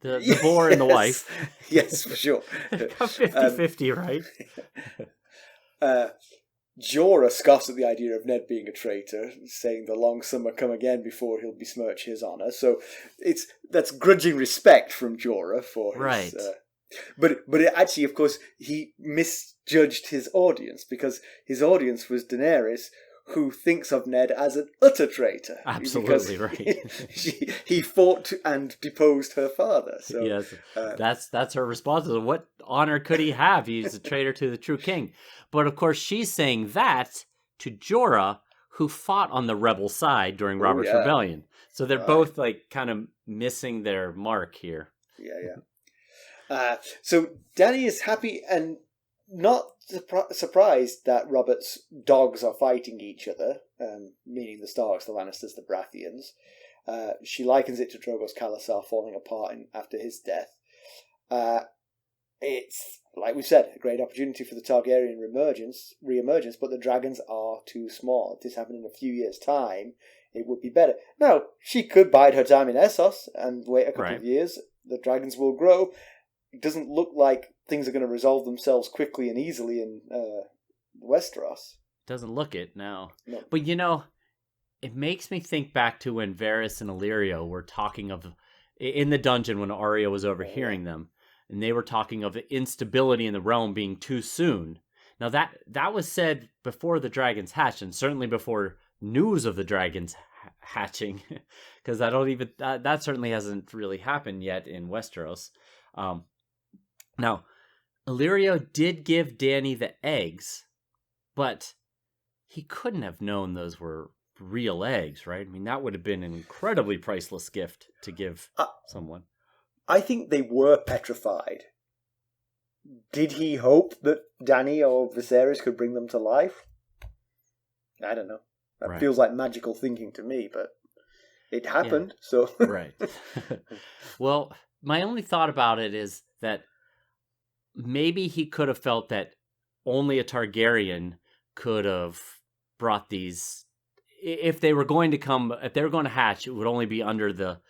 The boar and the wife. Yes, for sure. 50-50, right? Jorah scoffs at the idea of Ned being a traitor, saying the long summer come again before he'll besmirch his honour. So that's grudging respect from Jorah for his... Right. But actually, of course, he misjudged his audience, because his audience was Daenerys, who thinks of Ned as an utter traitor. Absolutely right. He fought and deposed her father. So, yes, that's her response. What honor could he have? He's a traitor to the true king. But of course, she's saying that to Jorah, who fought on the rebel side during Robert's Rebellion. So they're both like kind of missing their mark here. Yeah. So Dany is happy and not surprised that Robert's dogs are fighting each other, meaning the Starks, the Lannisters, the Baratheons. She likens it to Drogo's khalasar falling apart after his death. It's, like we said, a great opportunity for the Targaryen re-emergence, but the dragons are too small. If this happened in a few years' time, it would be better. Now, she could bide her time in Essos and wait a couple of years. The dragons will grow. It doesn't look like things are going to resolve themselves quickly and easily in Westeros. Doesn't look it, no. But it makes me think back to when Varys and Illyrio were talking of, in the dungeon when Arya was overhearing them, and they were talking of instability in the realm being too soon. Now that was said before the dragons hatched, and certainly before news of the dragons hatching, because that certainly hasn't really happened yet in Westeros. Now, Illyrio did give Dany the eggs, but he couldn't have known those were real eggs, right? I mean, that would have been an incredibly priceless gift to give someone. I think they were petrified. Did he hope that Dany or Viserys could bring them to life? I don't know. That feels like magical thinking to me, but it happened, so... Right. Well, my only thought about it is that maybe he could have felt that only a Targaryen could have brought these. If they were going to hatch, it would only be under the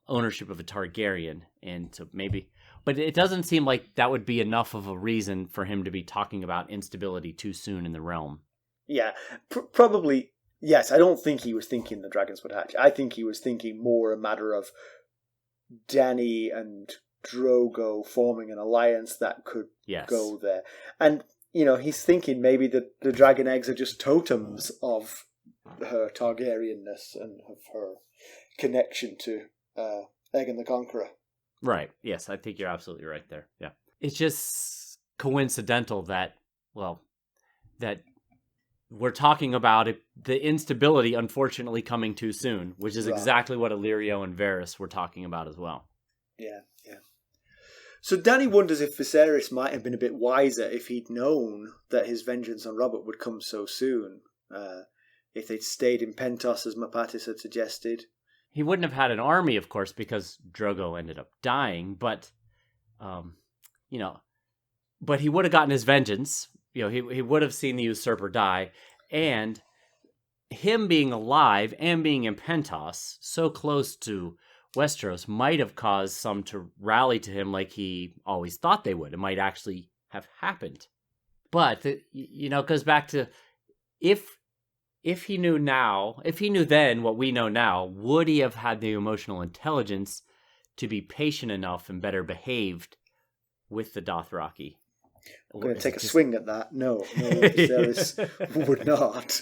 ownership of a Targaryen, and so maybe. But it doesn't seem like that would be enough of a reason for him to be talking about instability too soon in the realm. Yeah, probably. Yes, I don't think he was thinking the dragons would hatch. I think he was thinking more a matter of Dany and Drogo forming an alliance that could go there. And, he's thinking maybe that the dragon eggs are just totems of her Targaryenness and of her connection to Aegon the Conqueror. Right. Yes, I think you're absolutely right there. Yeah. It's just coincidental that we're talking about the instability, unfortunately, coming too soon, which is exactly what Illyrio and Varys were talking about as well. Yeah. So Dany wonders if Viserys might have been a bit wiser if he'd known that his vengeance on Robert would come so soon. If they'd stayed in Pentos, as Mapatis had suggested. He wouldn't have had an army, of course, because Drogo ended up dying, but, but he would have gotten his vengeance. He would have seen the usurper die, and him being alive and being in Pentos, so close to Westeros, might have caused some to rally to him like he always thought they would. It might actually have happened. But, it goes back to if he knew then what we know now, would he have had the emotional intelligence to be patient enough and better behaved with the Dothraki? I'm going to take a swing at that. No, Viserys would not.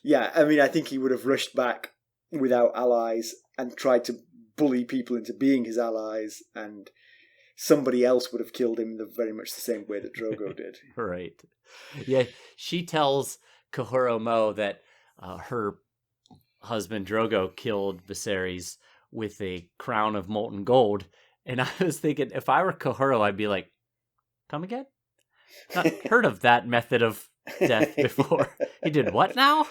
Yeah, I mean, I think he would have rushed back without allies and tried to bully people into being his allies, and somebody else would have killed him in very much the same way that Drogo did. Right. Yeah, she tells Kahuro Mo that her husband Drogo killed Viserys with a crown of molten gold, and I was thinking, if I were Kahuro, I'd be like, come again? Not heard of that method of death before. He did what now?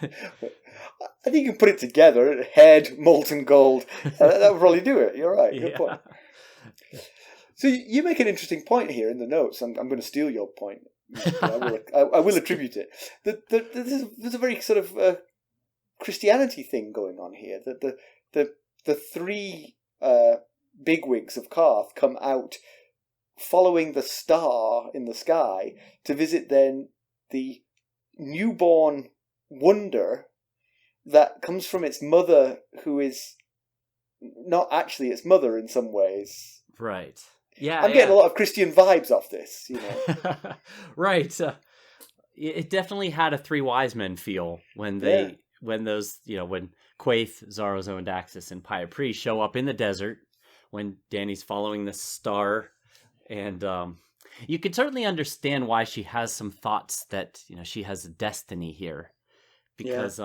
I think you can put it together. Head, molten gold. That would probably do it. You're right. Good point. So you make an interesting point here in the notes. I'm going to steal your point. I will attribute it. There's a very sort of Christianity thing going on here. The three bigwigs of Qarth come out following the star in the sky to visit then the newborn wonder that comes from its mother, who is not actually its mother in some ways. Right. Yeah, I'm getting a lot of Christian vibes off this, you know. Right. It definitely had a Three Wise Men feel when when Quaithe, Xaro, Xhoan, Daxos, and Pyat Pree show up in the desert when Dany's following the star, and you could certainly understand why she has some thoughts that she has a destiny here, because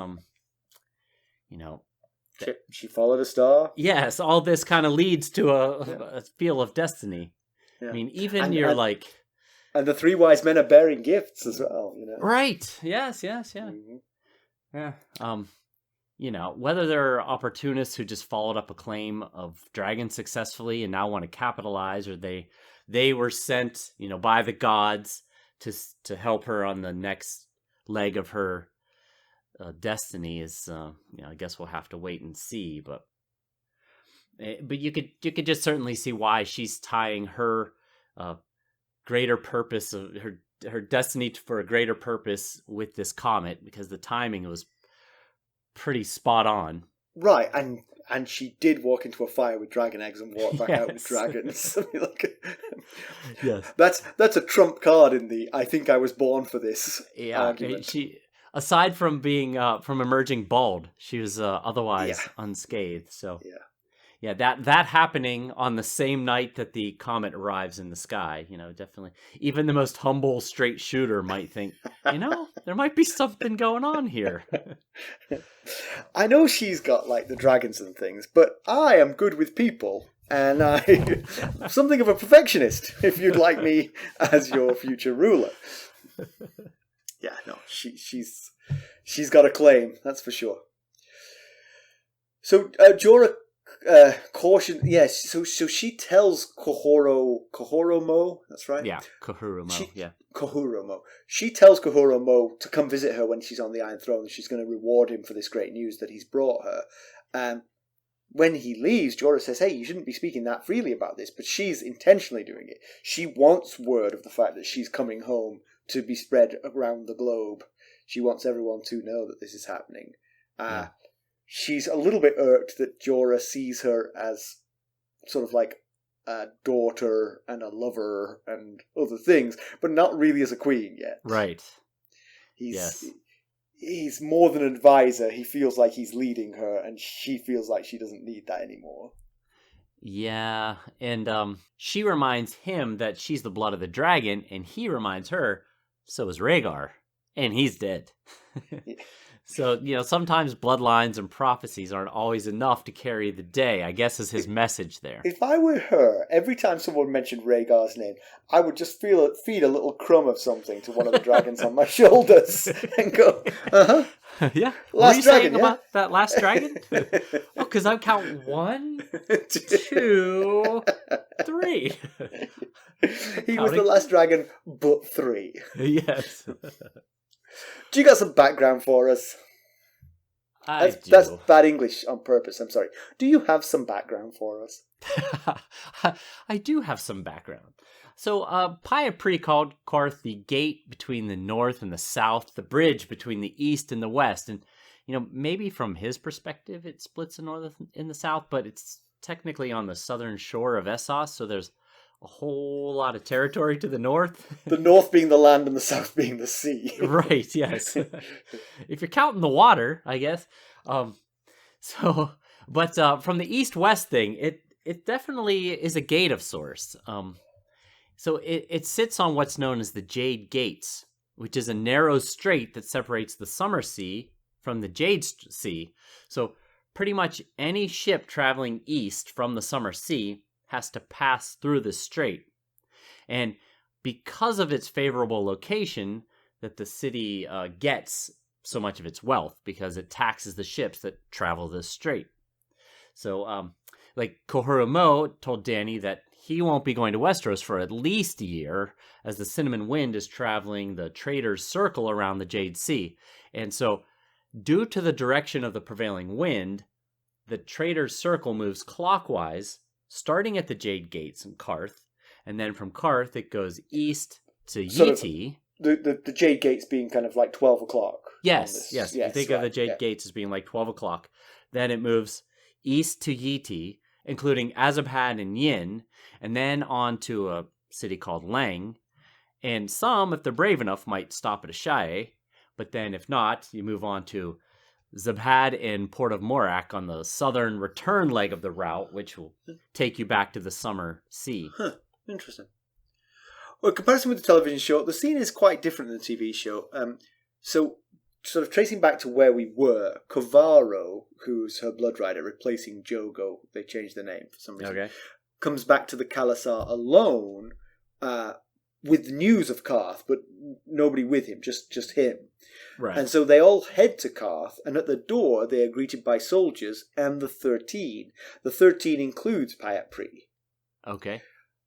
she followed a star. Yes, all this kind of leads to a feel of destiny. Yeah. I mean, even and the Three Wise Men are bearing gifts as well, you know. Right. Yes. Yeah. Mm-hmm. Yeah. Whether they're opportunists who just followed up a claim of dragons successfully and now want to capitalize, or they were sent, by the gods to help her on the next leg of her destiny is, I guess we'll have to wait and see. But you could just certainly see why she's tying her greater purpose of her destiny for a greater purpose with this comet, because the timing was pretty spot on. Right, and she did walk into a fire with dragon eggs and walk back out with dragons. Yes, that's a trump card in the "I think I was born for this" argument. She, aside from being from emerging bald, she was otherwise unscathed. So yeah, that happening on the same night that the comet arrives in the sky, definitely. Even the most humble straight shooter might think, there might be something going on here. I know she's got the dragons and things, but I am good with people, and I'm something of a perfectionist. If you'd like me as your future ruler, yeah, no, she's got a claim, that's for sure. So Jorah. Caution. Yes. So she tells Kahoromo. That's right. Yeah, Kahoromo. Kahoromo. She tells Kahoromo to come visit her when she's on the Iron Throne. She's going to reward him for this great news that he's brought her. When he leaves, Jorah says, "Hey, you shouldn't be speaking that freely about this," but she's intentionally doing it. She wants word of the fact that she's coming home to be spread around the globe. She wants everyone to know that this is happening. She's a little bit irked that Jorah sees her as sort of like a daughter and a lover and other things, but not really as a queen yet. Right. He's more than an advisor. He feels like he's leading her, and she feels like she doesn't need that anymore. Yeah, and she reminds him that she's the blood of the dragon, and he reminds her, so is Rhaegar, and he's dead. So, sometimes bloodlines and prophecies aren't always enough to carry the day, I guess, is his message there. If I were her, every time someone mentioned Rhaegar's name, I would just feed a little crumb of something to one of the dragons on my shoulders and go, Yeah. Last what are you dragon, saying about that last dragon? Because I count 1, 2, 3. He was the last dragon, but 3. Yes. Do you got some background for us? That's bad English on purpose, I'm sorry. Do you have some background for us? I do have some background. So, Pyat Pree called Qarth the gate between the north and the south, the bridge between the east and the west. And, maybe from his perspective, it splits the north and the south, but it's technically on the southern shore of Essos, so there's a whole lot of territory to the north. The north being the land and the south being the sea. Right, yes. If you're counting the water, I guess. But from the east-west thing, it definitely is a gate of sorts. So it sits on what's known as the Jade Gates, which is a narrow strait that separates the Summer Sea from the Jade Sea. So pretty much any ship traveling east from the Summer Sea has to pass through the strait. And because of its favorable location, that the city gets so much of its wealth, because it taxes the ships that travel this strait. So, Kahoromo told Dany that he won't be going to Westeros for at least a year, as the Cinnamon Wind is traveling the Trader's Circle around the Jade Sea. And so, due to the direction of the prevailing wind, the Trader's Circle moves clockwise, starting at the Jade Gates in Qarth, And then from Qarth, it goes east to Sort of Yeti. The Jade Gates being kind of like 12 o'clock. Yes. You think of the Jade yeah. Gates as being like 12 o'clock. Then it moves east to Yeti, including Azabad and Yin, and then on to a city called Lang. And some, if they're brave enough, might stop at Ashae. But then if not, you move on to Zabhad and Port of Morak on the southern return leg of the route, which will take you back to the Summer Sea. Huh. Interesting. Well, in comparison with the television show, the scene is quite different than the TV show. So, sort of tracing back to where we were, Kovaro, who's her blood rider, replacing Jogo, they changed the name for some reason, comes back to the khalasar alone, with news of Qarth, but nobody with him, just him. Right. And so they all head to Qarth, and at the door they are greeted by soldiers and the 13. The 13 includes Pyat Pree. Okay.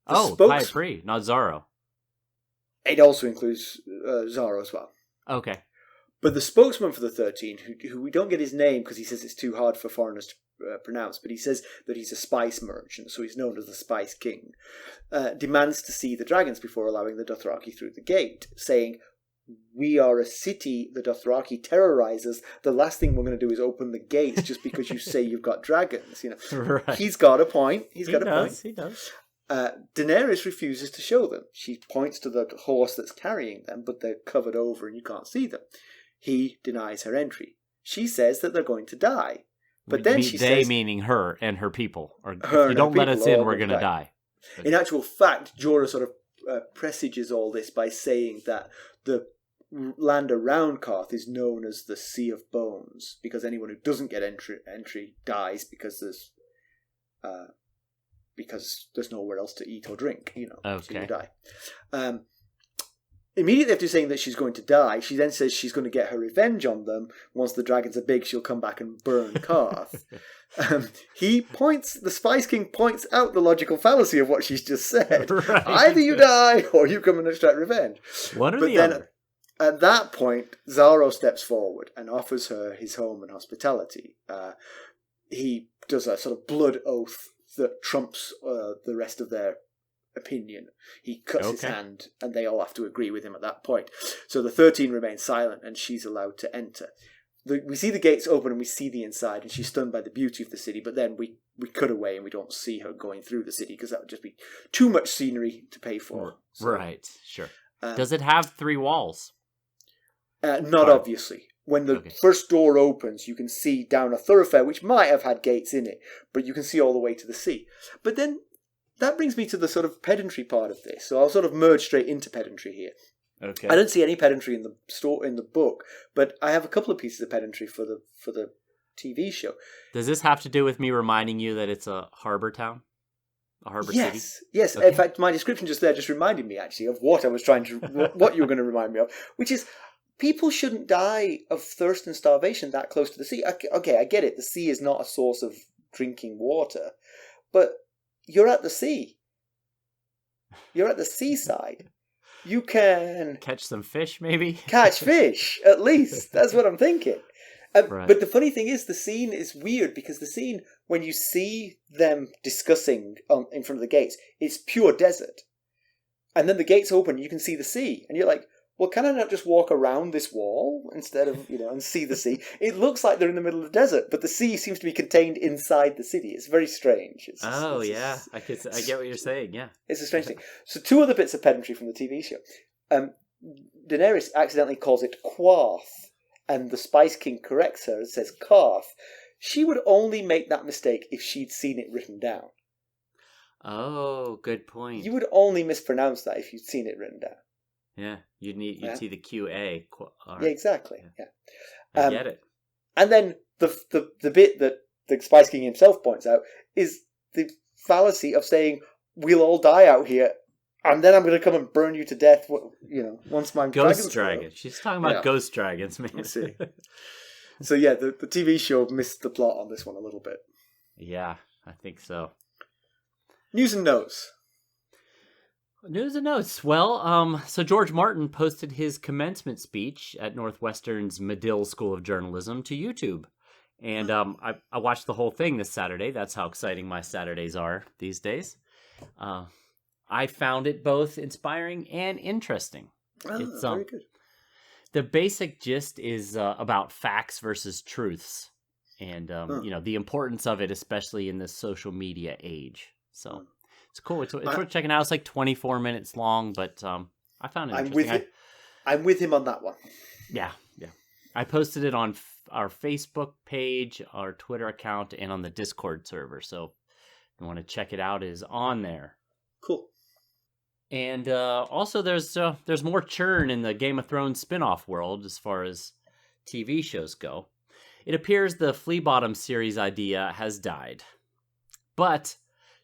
The Pyat Pree, not Xaro. It also includes Xaro as well. Okay. But the spokesman for the 13, who we don't get his name because he says it's too hard for foreigners to pronounce, but he says that he's a spice merchant, so he's known as the Spice King, demands to see the dragons before allowing the Dothraki through the gate, saying, "We are a city the Dothraki terrorize us. The last thing we're going to do is open the gates just because you say you've got dragons." You know, right. He's got a point. He does. Daenerys refuses to show them. She points to the horse that's carrying them, but they're covered over and you can't see them. He denies her entry. She says that they're going to die. But then she says... They meaning her and her people. Or if you don't let us in, we're going to die. In actual fact, Jorah sort of presages all this by saying that the land around Qarth is known as the Sea of Bones, because anyone who doesn't get entry dies because there's nowhere else to eat or drink, you know, so you die. Immediately after saying that she's going to die, she then says she's going to get her revenge on them. Once the dragons are big, she'll come back and burn Qarth. The Spice King points out the logical fallacy of what she's just said. Right. Either you die or you come and extract revenge. One or the other. At that point, Xaro steps forward and offers her his home and hospitality. He does a sort of blood oath that trumps the rest of their opinion. He cuts his hand and they all have to agree with him at that point. So the 13 remain silent and she's allowed to enter. We see the gates open and we see the inside and she's stunned by the beauty of the city, but then we cut away and we don't see her going through the city because that would just be too much scenery to pay for. So, right, sure. Does it have 3 walls? Not obviously. When the first door opens, you can see down a thoroughfare which might have had gates in it, but you can see all the way to the sea. But then that brings me to the sort of pedantry part of this. So I'll sort of merge straight into pedantry here. Okay. I don't see any pedantry in the book, but I have a couple of pieces of pedantry for the TV show. Does this have to do with me reminding you that it's a harbor town? A harbor city? Yes. Okay. In fact, my description just reminded me actually of what I was what you were going to remind me of, which is people shouldn't die of thirst and starvation that close to the sea. Okay, I get it. The sea is not a source of drinking water, but you're at the sea. You're at the seaside. You can... catch some fish, maybe? Catch fish, at least. That's what I'm thinking. Right. But the funny thing is, the scene is weird, because the scene, when you see them discussing in front of the gates, it's pure desert. And then the gates open, you can see the sea. And you're like, well, can I not just walk around this wall instead of, and see the sea? It looks like they're in the middle of the desert, but the sea seems to be contained inside the city. It's very strange. I get what you're saying, yeah. It's a strange thing. So 2 other bits of pedantry from the TV show. Daenerys accidentally calls it Quarth, and the Spice King corrects her and says Qarth. She would only make that mistake if she'd seen it written down. Oh, good point. You would only mispronounce that if you'd seen it written down. Yeah, you'd see the QA. Yeah, exactly. Yeah, I get it. And then the bit that the Spice King himself points out is the fallacy of saying we'll all die out here, and then I'm going to come and burn you to death. Once my ghost dragon. She's talking about ghost dragons, man. I see. So yeah, the TV show missed the plot on this one a little bit. Yeah, I think so. News and notes. News and notes. Well, so George Martin posted his commencement speech at Northwestern's Medill School of Journalism to YouTube. And I watched the whole thing this Saturday. That's how exciting my Saturdays are these days. I found it both inspiring and interesting. It's very good. The basic gist is about facts versus truths, and the importance of it, especially in this social media age. So it's cool. It's worth checking out. It's like 24 minutes long, but I found it interesting. I'm with him on that one. Yeah. I posted it on our Facebook page, our Twitter account, and on the Discord server. So if you want to check it out, it is on there. Cool. And also, there's more churn in the Game of Thrones spin-off world as far as TV shows go. It appears the Flea Bottom series idea has died. But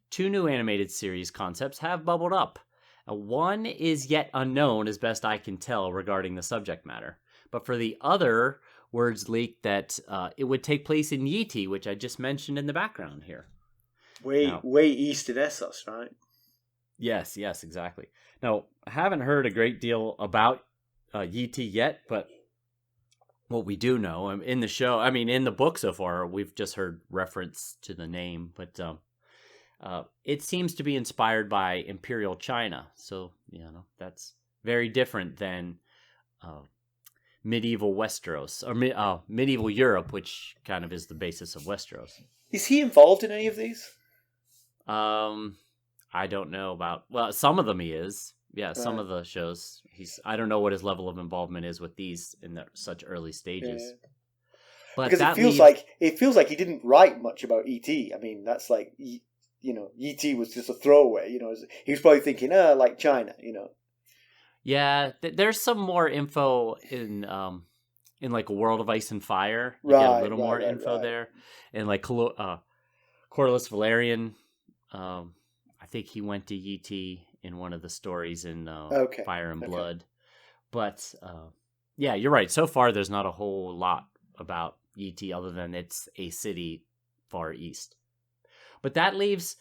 2 new animated series concepts have bubbled up. One is yet unknown, as best I can tell, regarding the subject matter. But for the other, words leaked that it would take place in Yeti, which I just mentioned in the background here. Way east in Essos, right? Yes, exactly. Now, I haven't heard a great deal about Yeti yet, but what we do know in the show, in the book so far, we've just heard reference to the name, but it seems to be inspired by Imperial China. So, that's very different than medieval Westeros, or medieval Europe, which kind of is the basis of Westeros. Is he involved in any of these? I don't know about. Well, some of them he is. Yeah, some Right. of the shows I don't know what his level of involvement is with these in such early stages. Yeah. But Because it feels like he didn't write much about ET. That's like ET was just a throwaway. He was probably thinking, like China. Yeah, there's some more info in like A World of Ice and Fire. You get a little more info there, and like Corlys Valerian. I think he went to Yeti in one of the stories in Fire and Blood. But yeah, you're right. So far, there's not a whole lot about Yeti other than it's a city far east. But that leaves,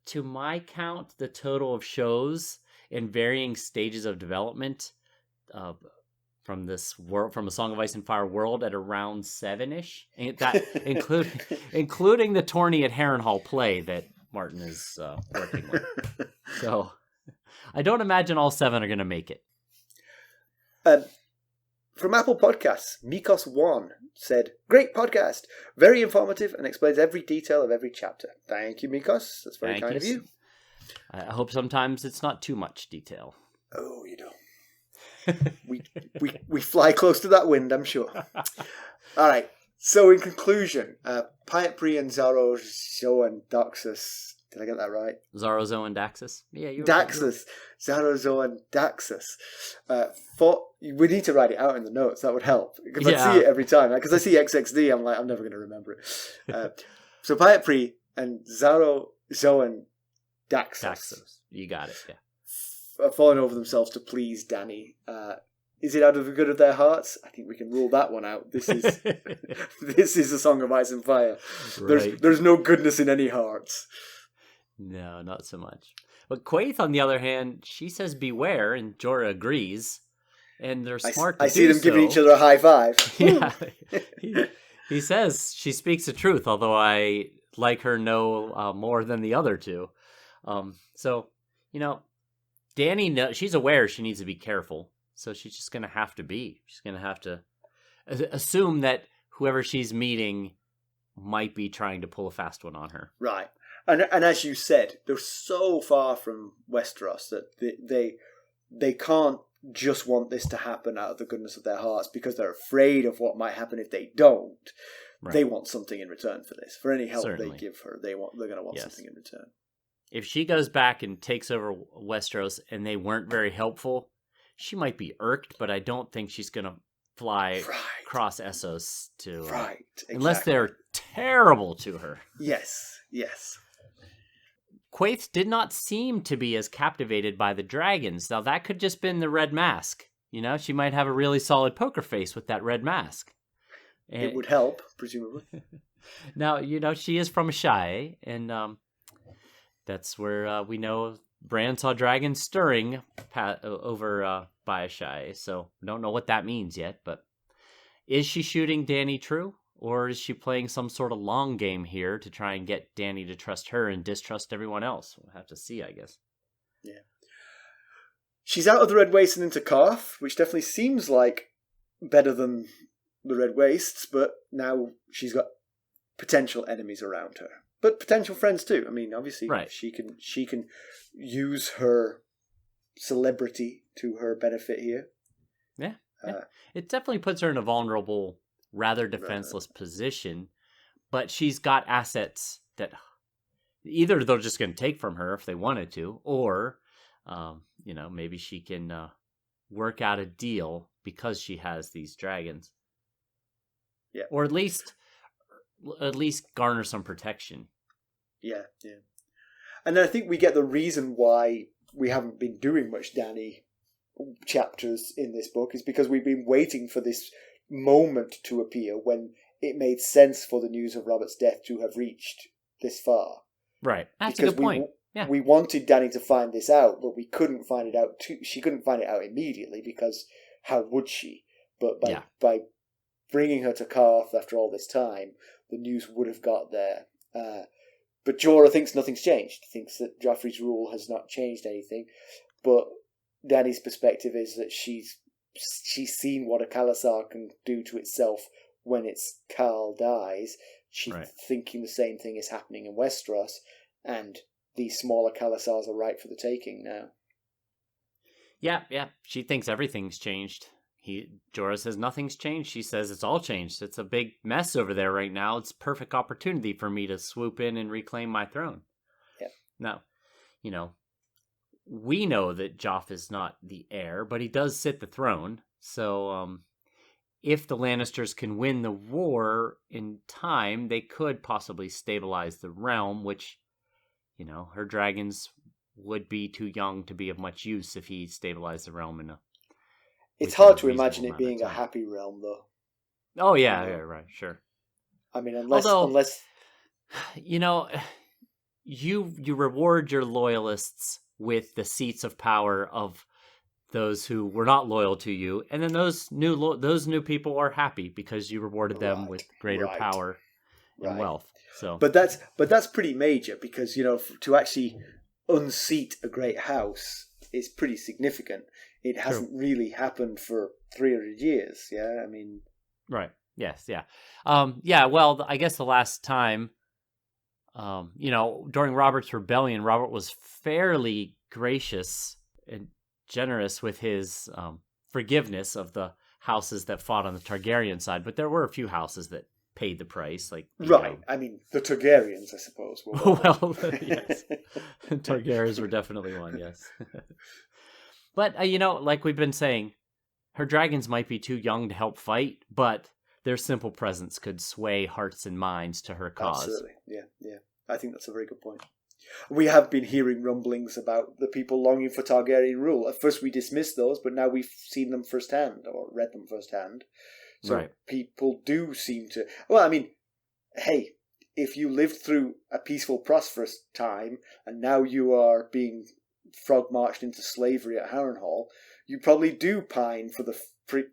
to my count, the total of shows in varying stages of development from this world, from A Song of Ice and Fire world, at around 7-ish. And that including the tourney at Harrenhal play that Martin is working with. So I don't imagine all 7 are going to make it. From Apple Podcasts, Mikos1 said, "Great podcast, very informative and explains every detail of every chapter." Thank you, Mikos. That's very kind of you. I hope sometimes it's not too much detail. Oh, we fly close to that wind, I'm sure. All right. So in conclusion, Pyat, Pree, and Xaro, Xhoan, Daxos. Did I get that right? Xaro, Xhoan, Daxos. Yeah, you. Daxos. Xaro, Xhoan, Daxos. We need to write it out in the notes. That would help because I see it every time. Because I see XXD, I'm like, I'm never going to remember it. So Pyat, Pree, and Xaro, Xhoan, Daxos. You got it. Yeah. Are falling over themselves to please Dany. Is it out of the good of their hearts? I think we can rule that one out. This is A Song of Ice and Fire. Right. There's no goodness in any hearts. No, not so much. But Quaithe, on the other hand, she says beware, and Jorah agrees. And they're smart to do so. I see them giving each other a high five. Yeah. He says she speaks the truth, although I like her no more than the other two. So, Dany, she's aware she needs to be careful. So she's just going to have to be. She's going to have to assume that whoever she's meeting might be trying to pull a fast one on her. Right. And as you said, they're so far from Westeros that they can't just want this to happen out of the goodness of their hearts because they're afraid of what might happen if they don't. Right. They want something in return for this. For any help they give her, they're going to want something in return. If she goes back and takes over Westeros and they weren't very helpful, she might be irked, but I don't think she's going to fly across Essos to... exactly. Unless they're terrible to her. Yes. Quaithe did not seem to be as captivated by the dragons. Now, that could just been the red mask. She might have a really solid poker face with that red mask. And it would help, presumably. Now, she is from Asshai, and that's where we know Bran saw dragons stirring over by Asshai. So, don't know what that means yet, but is she shooting Dany true? Or is she playing some sort of long game here to try and get Dany to trust her and distrust everyone else? We'll have to see, I guess. Yeah. She's out of the Red Waste and into Qarth, which definitely seems like better than the Red Wastes, but now she's got potential enemies around her. But potential friends too. I mean, obviously, right. she can use her celebrity to her benefit here. Yeah. It definitely puts her in a vulnerable, rather defenseless position, but she's got assets that either they're just going to take from her if they wanted to, or, maybe she can work out a deal because she has these dragons. Yeah. Or at least garner some protection. Yeah. And then I think we get the reason why we haven't been doing much Dany chapters in this book is because we've been waiting for this moment to appear when it made sense for the news of Robert's death to have reached this far. Right. That's a good point. Yeah. We wanted Dany to find this out, but we couldn't find it out. She couldn't find it out immediately because how would she? But by bringing her to Qarth after all this time, the news would have got there. But Jorah thinks nothing's changed. He thinks that Joffrey's rule has not changed anything. But Dany's perspective is that she's seen what a khalasar can do to itself when its Khal dies. She's thinking the same thing is happening in Westeros, and these smaller khalasars are ripe for the taking now. Yeah. She thinks everything's changed. Jorah says nothing's changed. She says it's all changed. It's a big mess over there right now. It's a perfect opportunity for me to swoop in and reclaim my throne. Yeah. Now, we know that Joff is not the heir, but he does sit the throne. So, if the Lannisters can win the war in time, they could possibly stabilize the realm, which, her dragons would be too young to be of much use if he stabilized the realm It's hard to imagine it being a happy realm, though. Oh, yeah, right, sure. I mean, unless you reward your loyalists with the seats of power of those who were not loyal to you, and then those new people are happy because you rewarded them with greater power and wealth. So, but that's pretty major because to actually unseat a great house is pretty significant. It hasn't really happened for 300 years. Yeah, I mean, right. Yes. Yeah. Well, I guess the last time, during Robert's rebellion, Robert was fairly gracious and generous with his forgiveness of the houses that fought on the Targaryen side, but there were a few houses that paid the price. I mean, the Targaryens, I suppose. Well, yes, Targaryens were definitely one. Yes, but like we've been saying, her dragons might be too young to help fight, but their simple presence could sway hearts and minds to her cause. Absolutely, yeah. I think that's a very good point. We have been hearing rumblings about the people longing for Targaryen rule. At first we dismissed those, but now we've seen them firsthand, or read them firsthand. So people do seem to... Well, I mean, hey, if you lived through a peaceful, prosperous time, and now you are being frog-marched into slavery at Harrenhal, you probably do pine for the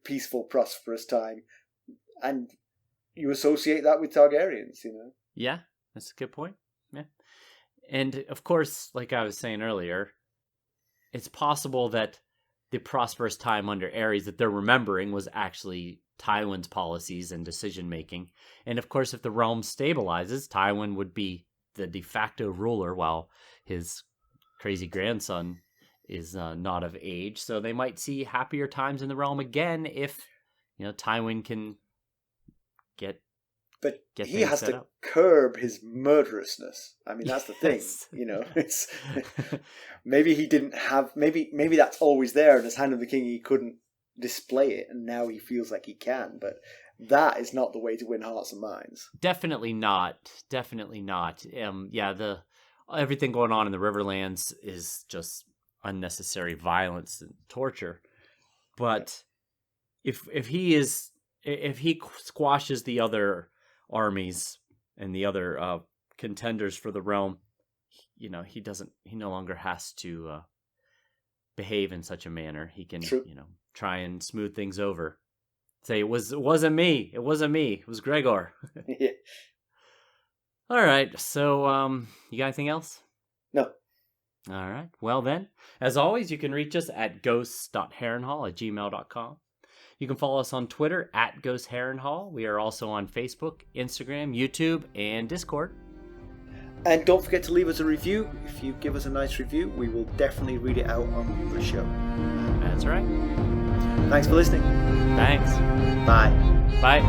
peaceful, prosperous time, and you associate that with Targaryens, Yeah, that's a good point. Yeah. And, of course, like I was saying earlier, it's possible that the prosperous time under Aerys that they're remembering was actually Tywin's policies and decision-making. And, of course, if the realm stabilizes, Tywin would be the de facto ruler while his crazy grandson is not of age. So they might see happier times in the realm again if, Tywin can get he has to curb his murderousness. I mean, that's the thing. It's maybe he didn't have. Maybe that's always there, and as Hand of the King, he couldn't display it, and now he feels like he can. But that is not the way to win hearts and minds. Definitely not. Definitely not. The everything going on in the Riverlands is just unnecessary violence and torture. But if he squashes the other armies and the other contenders for the realm, he no longer has to behave in such a manner. He can try and smooth things over, say it wasn't me, it was Gregor. Yeah. All right, so you got anything else? No. All right. Well, then, as always, you can reach us at ghosts.harrenhall@gmail.com. You can follow us on Twitter at @GhostHarrenhall. We are also on Facebook, Instagram, YouTube, and Discord. And don't forget to leave us a review. If you give us a nice review, we will definitely read it out on the show. That's right. Thanks for listening. Thanks. Bye. Bye.